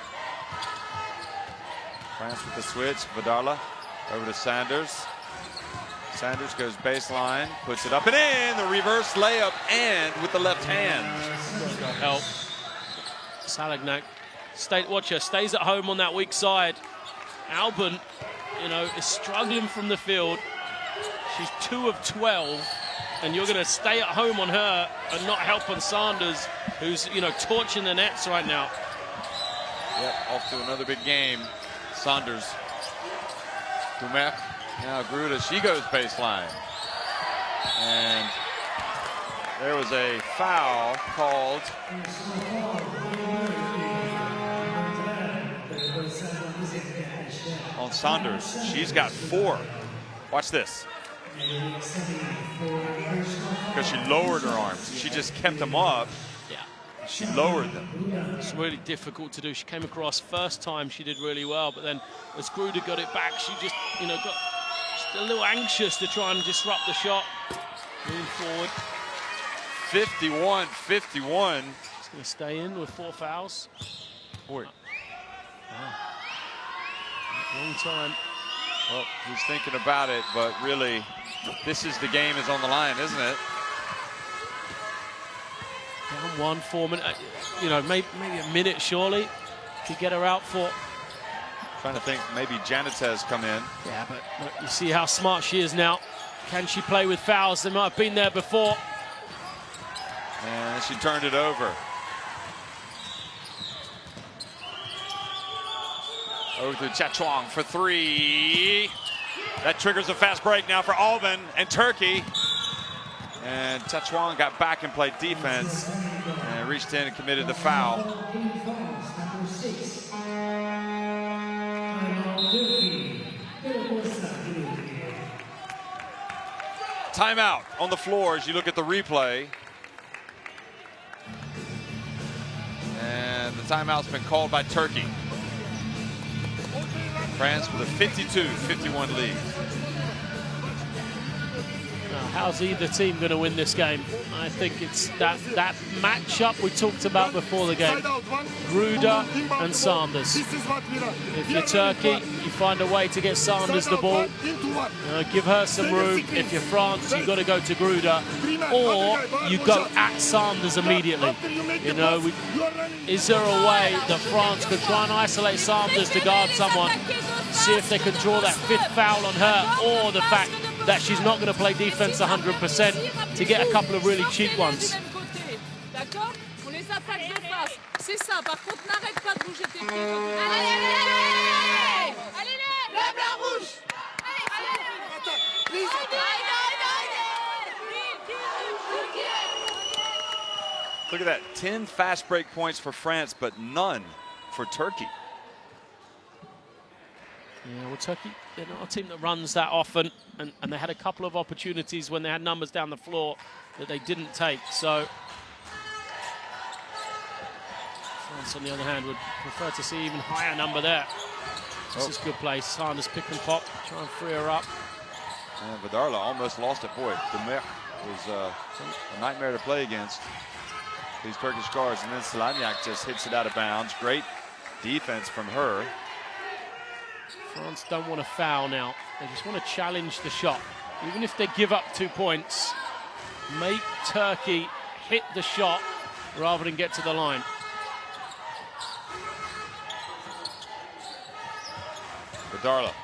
France with the switch. Vidala over to Sanders. Sanders goes baseline, puts it up and in. The reverse layup and with the left hand. Help. Salagnac, stays at home on that weak side. Albon, you know, is struggling from the field. She's 2 of 12, and you're going to stay at home on her and not help on Sanders, who's, you know, torching the nets right now. Yep, off to another big game. Sanders. Dumek. Now Gruda, she goes baseline. And there was a foul called. On Sanders. She's got 4. Watch this. Because she lowered her arms. She just kept them up. Yeah. She lowered them. It's really difficult to do. She came across first time, she did really well, but then as Gruda got it back, she just, you know, got just a little anxious to try and disrupt the shot. Moving forward. 51-51. She's going to stay in with 4 fouls. Boy. Wow. Long time. Well, he's thinking about it, but really, this is the game is on the line, isn't it? Down 1, 4 minutes. You know, maybe a minute, surely, to get her out for. Trying to think, maybe Janetez come in. Yeah, but look, you see how smart she is now. Can she play with fouls? They might have been there before. And she turned it over. Over to Chachuang for 3. That triggers a fast break now for Albon and Turkey. And Chachuang got back and played defense and reached in and committed the foul. Timeout on the floor as you look at the replay. And the timeout's been called by Turkey. France with a 52-51 lead. Now, how's either team going to win this game? I think it's that matchup we talked about before the game. Gruda and Sanders. If you're Turkey, you find a way to get Sanders the ball. Give her some room. If you're France, you've got to go to Gruda. Or you go at Sanders immediately. You know, is there a way that France could try and isolate Sanders to guard someone? See if they can draw that 5th foul on her, or the fact that she's not going to play defense 100% to get a couple of really cheap ones. Look at that, 10 fast break points for France, but none for Turkey. Yeah, well, Turkey, they're not a team that runs that often, and they had a couple of opportunities when they had numbers down the floor that they didn't take. So France, on the other hand, would prefer to see even higher number there. This is good play. Sanders pick and pop, try and free her up. And Vidarla almost lost it. Boy, Demer was a nightmare to play against these Turkish guards. And then Salagnac just hits it out of bounds. Great defense from her. France don't want to foul now. They just want to challenge the shot. Even if they give up 2 points, make Turkey hit the shot rather than get to the line. Vidarla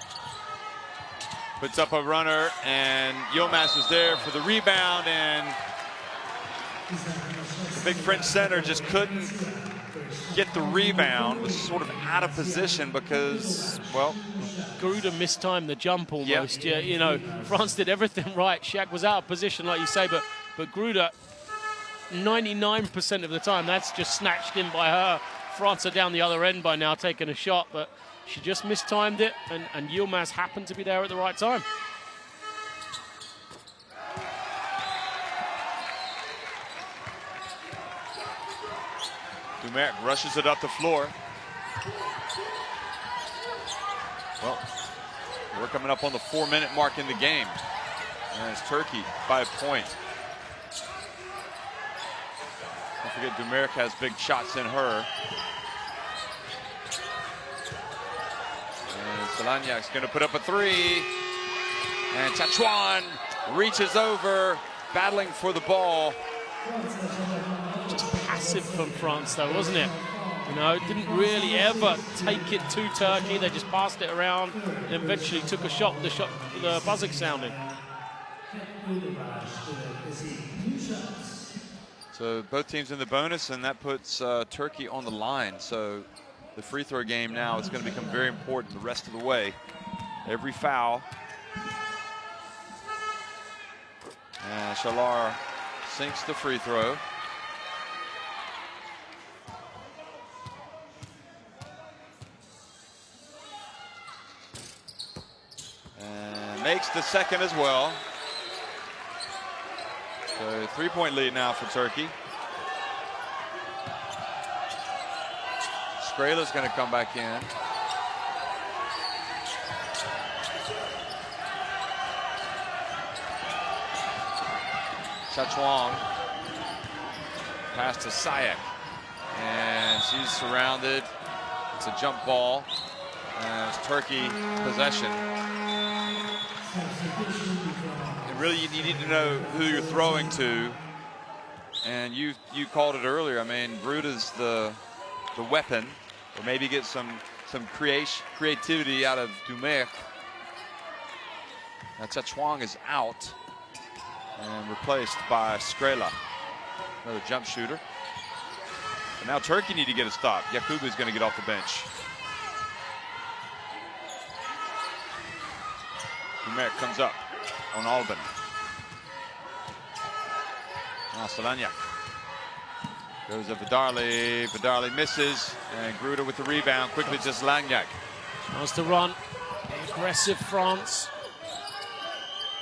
puts up a runner, and Yilmaz was there for the rebound, and the big French center just couldn't get the rebound, was sort of out of position because, well, Gruda mistimed the jump almost. Yep. Yeah, you know, France did everything right. Shaq was out of position, like you say, but Gruda, 99% of the time, that's just snatched in by her. France are down the other end by now, taking a shot, but she just mistimed it, and Yilmaz happened to be there at the right time. Dumerc rushes it up the floor. Well, we're coming up on the 4-minute mark in the game. And it's Turkey by a point. Don't forget, Dumerc has big shots in her. And Salagnac's going to put up a 3. And Chachuan reaches over, battling for the ball. Just passive from France, though, wasn't it? You know, didn't really ever take it to Turkey. They just passed it around and eventually took a shot with the buzzer sounding. So both teams in the bonus, and that puts Turkey on the line. So the free throw game now is going to become very important the rest of the way. Every foul. And Shalar sinks the free throw. And makes the second as well. So 3-point lead now for Turkey. Skrela's going to come back in. Chachuan. Pass to Sayak. And she's surrounded. It's a jump ball. And it's Turkey possession. And really, you need to know who you're throwing to. And you called it earlier. I mean, Bruda's the weapon, or maybe get some creativity out of Dumerc. Now Chachuan is out and replaced by Skrela, another jump shooter. And now Turkey need to get a stop. Yakubu is going to get off the bench. Dumerc comes up on Alban. Now Solanya goes to Vidarli. Vidarli misses, and Gruda with the rebound quickly to Slagnac. Wants to run. Aggressive France.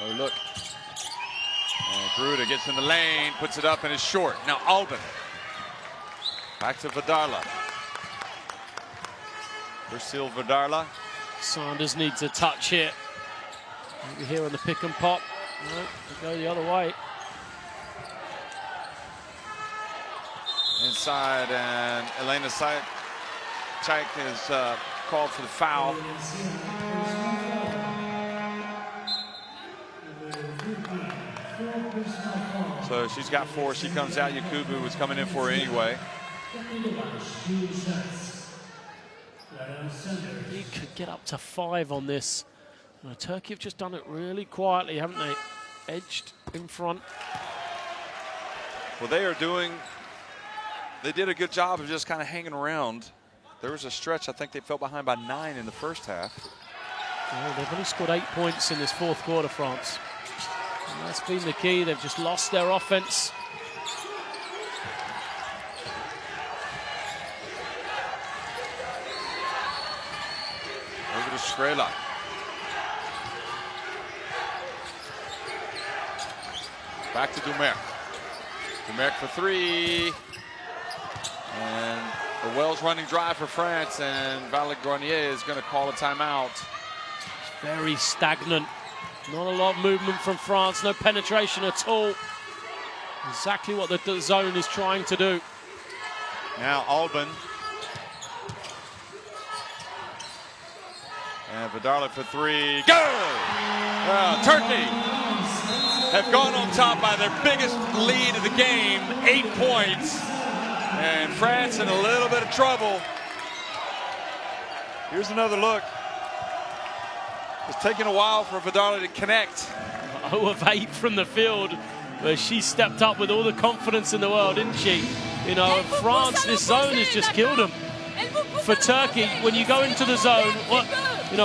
Oh, look. And Gruda gets in the lane, puts it up, and is short. Now Alban. Back to Vidarla. Brazil Vidarla. Sanders needs a touch here. Maybe here on the pick and pop. No, go the other way. Inside, and Elena Chaik is called for the foul. So she's got 4. She comes out. Yakubu was coming in for her anyway. He could get up to 5 on this. Turkey have just done it really quietly, haven't they? Edged in front. Well, they did a good job of just kind of hanging around. There was a stretch, I think they fell behind by 9 in the first half. Oh, they've only scored 8 points in this fourth quarter, France. And that's been the key. They've just lost their offense. Over to Skrela. Back to Dumerc. Dumerc for 3. And the Wells running dry for France, and Valle-Grenier is going to call a timeout. It's very stagnant. Not a lot of movement from France, no penetration at all. Exactly what the zone is trying to do. Now Alban. And Vidarla for 3. Go! Turkey have gone on top by their biggest lead of the game, 8 points. And France in a little bit of trouble. Here's another look. It's taking a while for Vidarla to connect. 0 of 8 from the field, where she stepped up with all the confidence in the world, didn't she? You know, France, this zone has just killed them. For Turkey, when you go into the zone,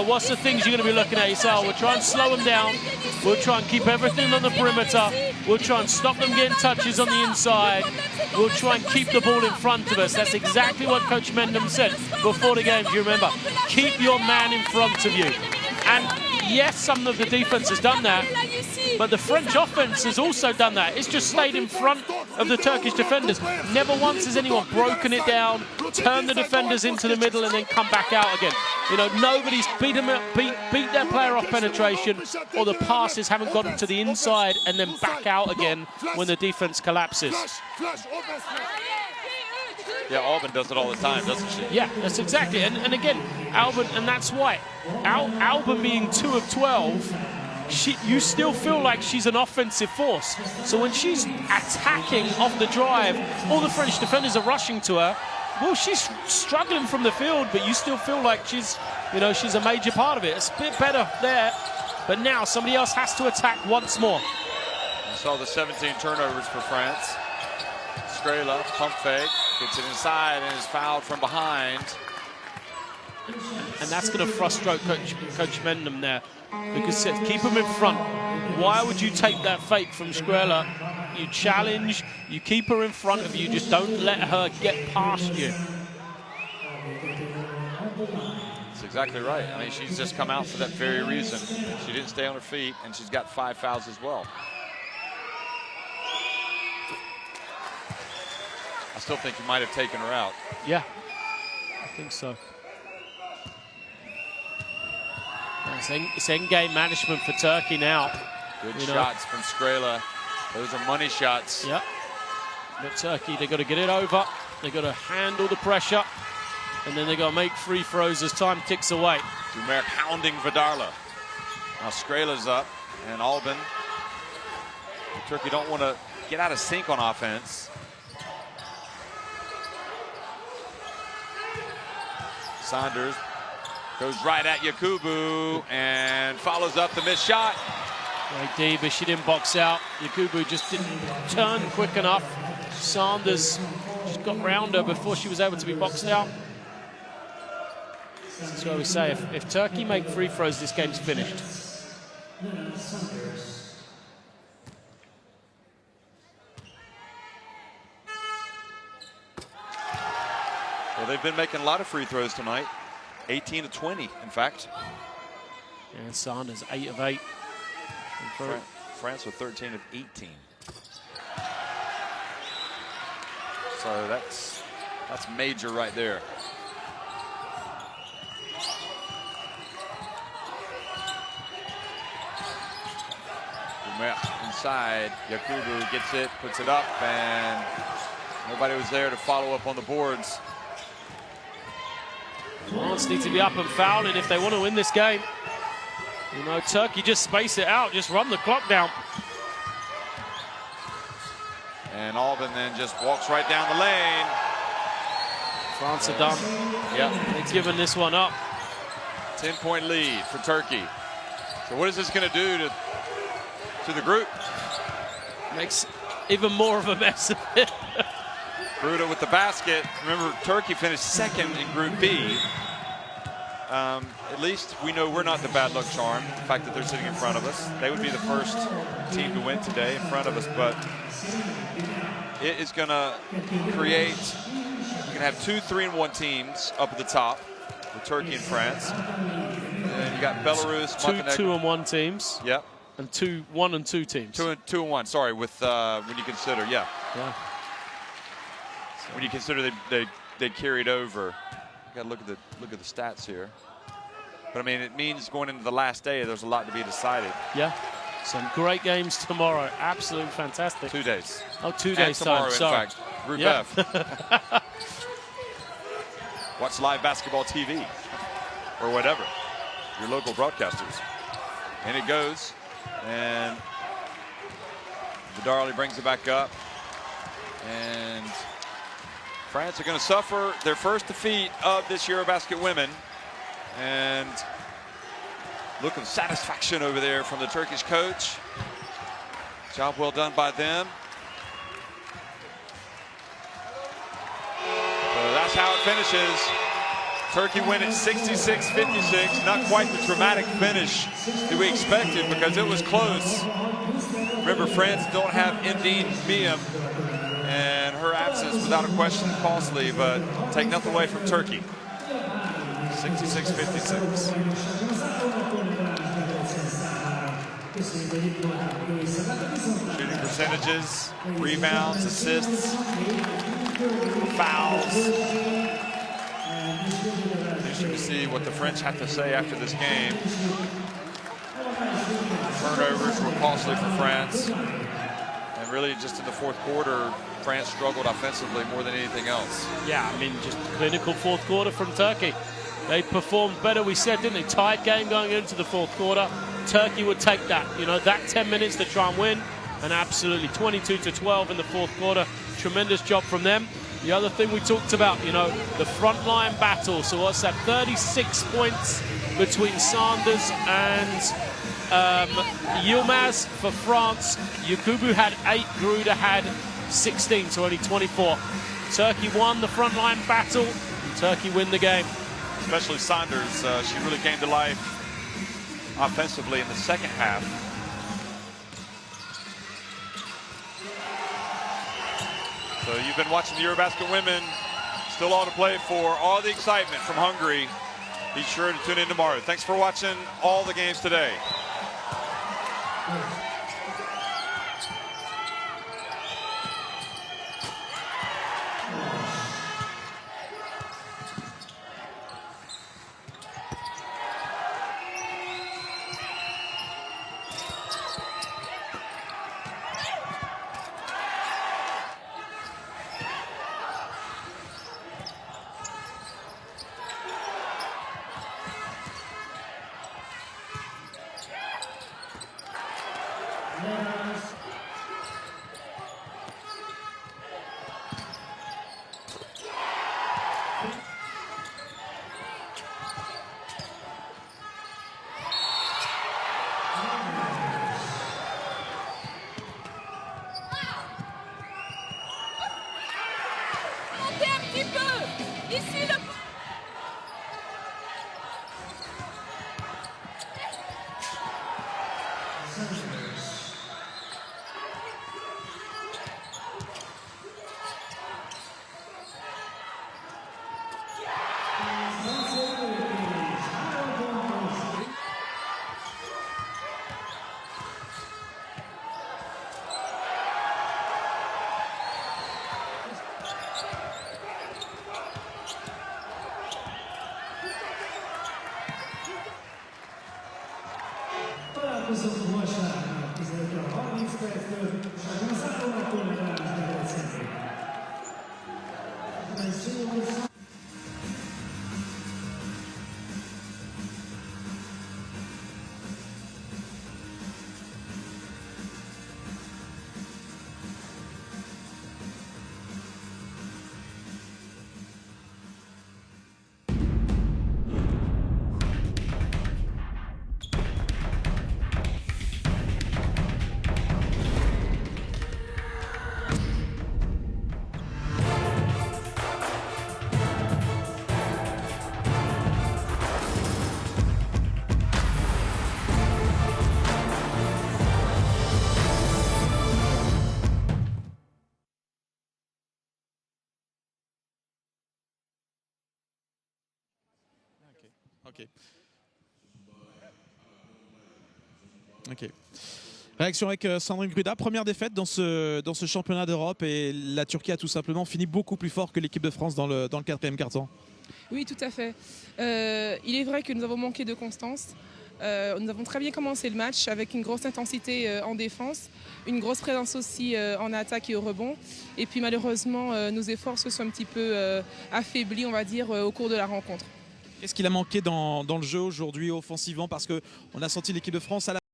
what's the things you're going to be looking at? You say, oh, we'll try and slow them down. We'll try and keep everything on the perimeter. We'll try and stop them getting touches on the inside. We'll try and keep the ball in front of us. That's exactly what Coach Mendham said before the game. Do you remember? Keep your man in front of you. And yes, some of the defense has done that, but the French offense has also done that. It's just stayed in front of the Turkish defenders. Never once has anyone broken it down, turned the defenders into the middle, and then come back out again. You know, nobody's beat their player off penetration, or the passes haven't gotten to the inside and then back out again when the defense collapses. Yeah, Alban does it all the time, doesn't she? Yeah, that's exactly. And again, Alban, and that's why. Alban being 2 of 12, you still feel like she's an offensive force. So when she's attacking off the drive, all the French defenders are rushing to her. Well, she's struggling from the field, but you still feel like she's a major part of it. It's a bit better there, but now somebody else has to attack once more. You saw the 17 turnovers for France. Strela, pump fake, gets it inside and is fouled from behind. And that's going to frustrate Coach Mendham there, because keep him in front. Why would you take that fake from Strela? You challenge, you keep her in front of you, just don't let her get past you. That's exactly right. I mean, she's just come out for that very reason. She didn't stay on her feet, and she's got 5 fouls as well. I still think you might have taken her out. Yeah, I think so. It's end-game management for Turkey now. Good shots from Strela. Those are money shots. Yeah. But Turkey, they've got to get it over. They've got to handle the pressure. And then they've got to make free throws as time ticks away. Dumerc hounding Vidarla. Now Strela's up, and Albin. Turkey don't want to get out of sync on offense. Saunders goes right at Yakubu and follows up the missed shot. Great D, but she didn't box out. Yakubu just didn't turn quick enough. Saunders just got round her before she was able to be boxed out. That's why we say if Turkey make free throws, this game's finished. Well, they've been making a lot of free throws tonight. 18 of 20, in fact. And Saunders 8 of 8. France with 13 of 18. So that's major right there. Inside, Yakubu gets it, puts it up, and nobody was there to follow up on the boards. France need to be up and fouling if they want to win this game. You know, Turkey just space it out, just run the clock down. And Albin then just walks right down the lane. France are done. Yeah, they've given this one up. 10-point lead for Turkey. So what is this going to do to the group? Makes even more of a mess of it. Bruda with the basket. Remember, Turkey finished second in Group B. At least we know we're not the bad luck charm, the fact that they're sitting in front of us. They would be the first team to win today in front of us, but it is going to create, you can have 2 3-1 teams up at the top with Turkey and France. And you got Belarus, two 2-1 teams. Yep. And 2 1 and 2 teams. 2 and 1. Sorry, with when you consider, yeah. When you consider they carried over. You got to look at the stats here. But I mean, it means going into the last day, there's a lot to be decided. Yeah. Some great games tomorrow. Absolutely fantastic. 2 days. Oh, 2 days tomorrow, time. Sorry. in fact. Group F. Watch live basketball TV or whatever. Your local broadcasters. And it goes. And Vidarla brings it back up. And France are going to suffer their first defeat of this EuroBasket women. And look of satisfaction over there from the Turkish coach. Job well done by them. So that's how it finishes. Turkey win it 66-56. Not quite the dramatic finish that we expected because it was close. Remember, France don't have Ndine Miem, and her absence without a question costly, but take nothing away from Turkey. 66-56. Shooting percentages, rebounds, assists, fouls. Interesting to see what the French have to say after this game. Turnovers were costly for France. And really just in the fourth quarter, France struggled offensively more than anything else. Yeah, I mean, just clinical fourth quarter from Turkey. They performed better, we said, didn't they? Tied game going into the fourth quarter. Turkey would take that, you know, that 10 minutes to try and win, and absolutely 22-12 in the fourth quarter. Tremendous job from them. The other thing we talked about, you know, the front line battle. So what's that? 36 points between Sanders and Yilmaz for France. Yakubu had 8, Gruda had 16, so only 24. Turkey won the front line battle, and Turkey win the game. Especially Sanders, she really came to life offensively in the second half. So you've been watching the EuroBasket women. Still all to play for. All the excitement from Hungary. Be sure to tune in tomorrow. Thanks for watching all the games today. Montez un petit peu. Ici, le... Találkozunk vasárnap 15-30 perctől, és a Gonzálónak legalább 9 Ok. Réaction avec Sandrine Gruda, première défaite dans ce championnat d'Europe, et la Turquie a tout simplement fini beaucoup plus fort que l'équipe de France dans le quatrième quart-temps. Oui, tout à fait. Il est vrai que nous avons manqué de constance. Nous avons très bien commencé le match avec une grosse intensité en défense, une grosse présence aussi en attaque et au rebond. Et puis malheureusement, nos efforts se sont un petit peu affaiblis, on va dire, au cours de la rencontre. Qu'est-ce qu'il a manqué dans le jeu aujourd'hui offensivement? Parce qu'on a senti l'équipe de France à la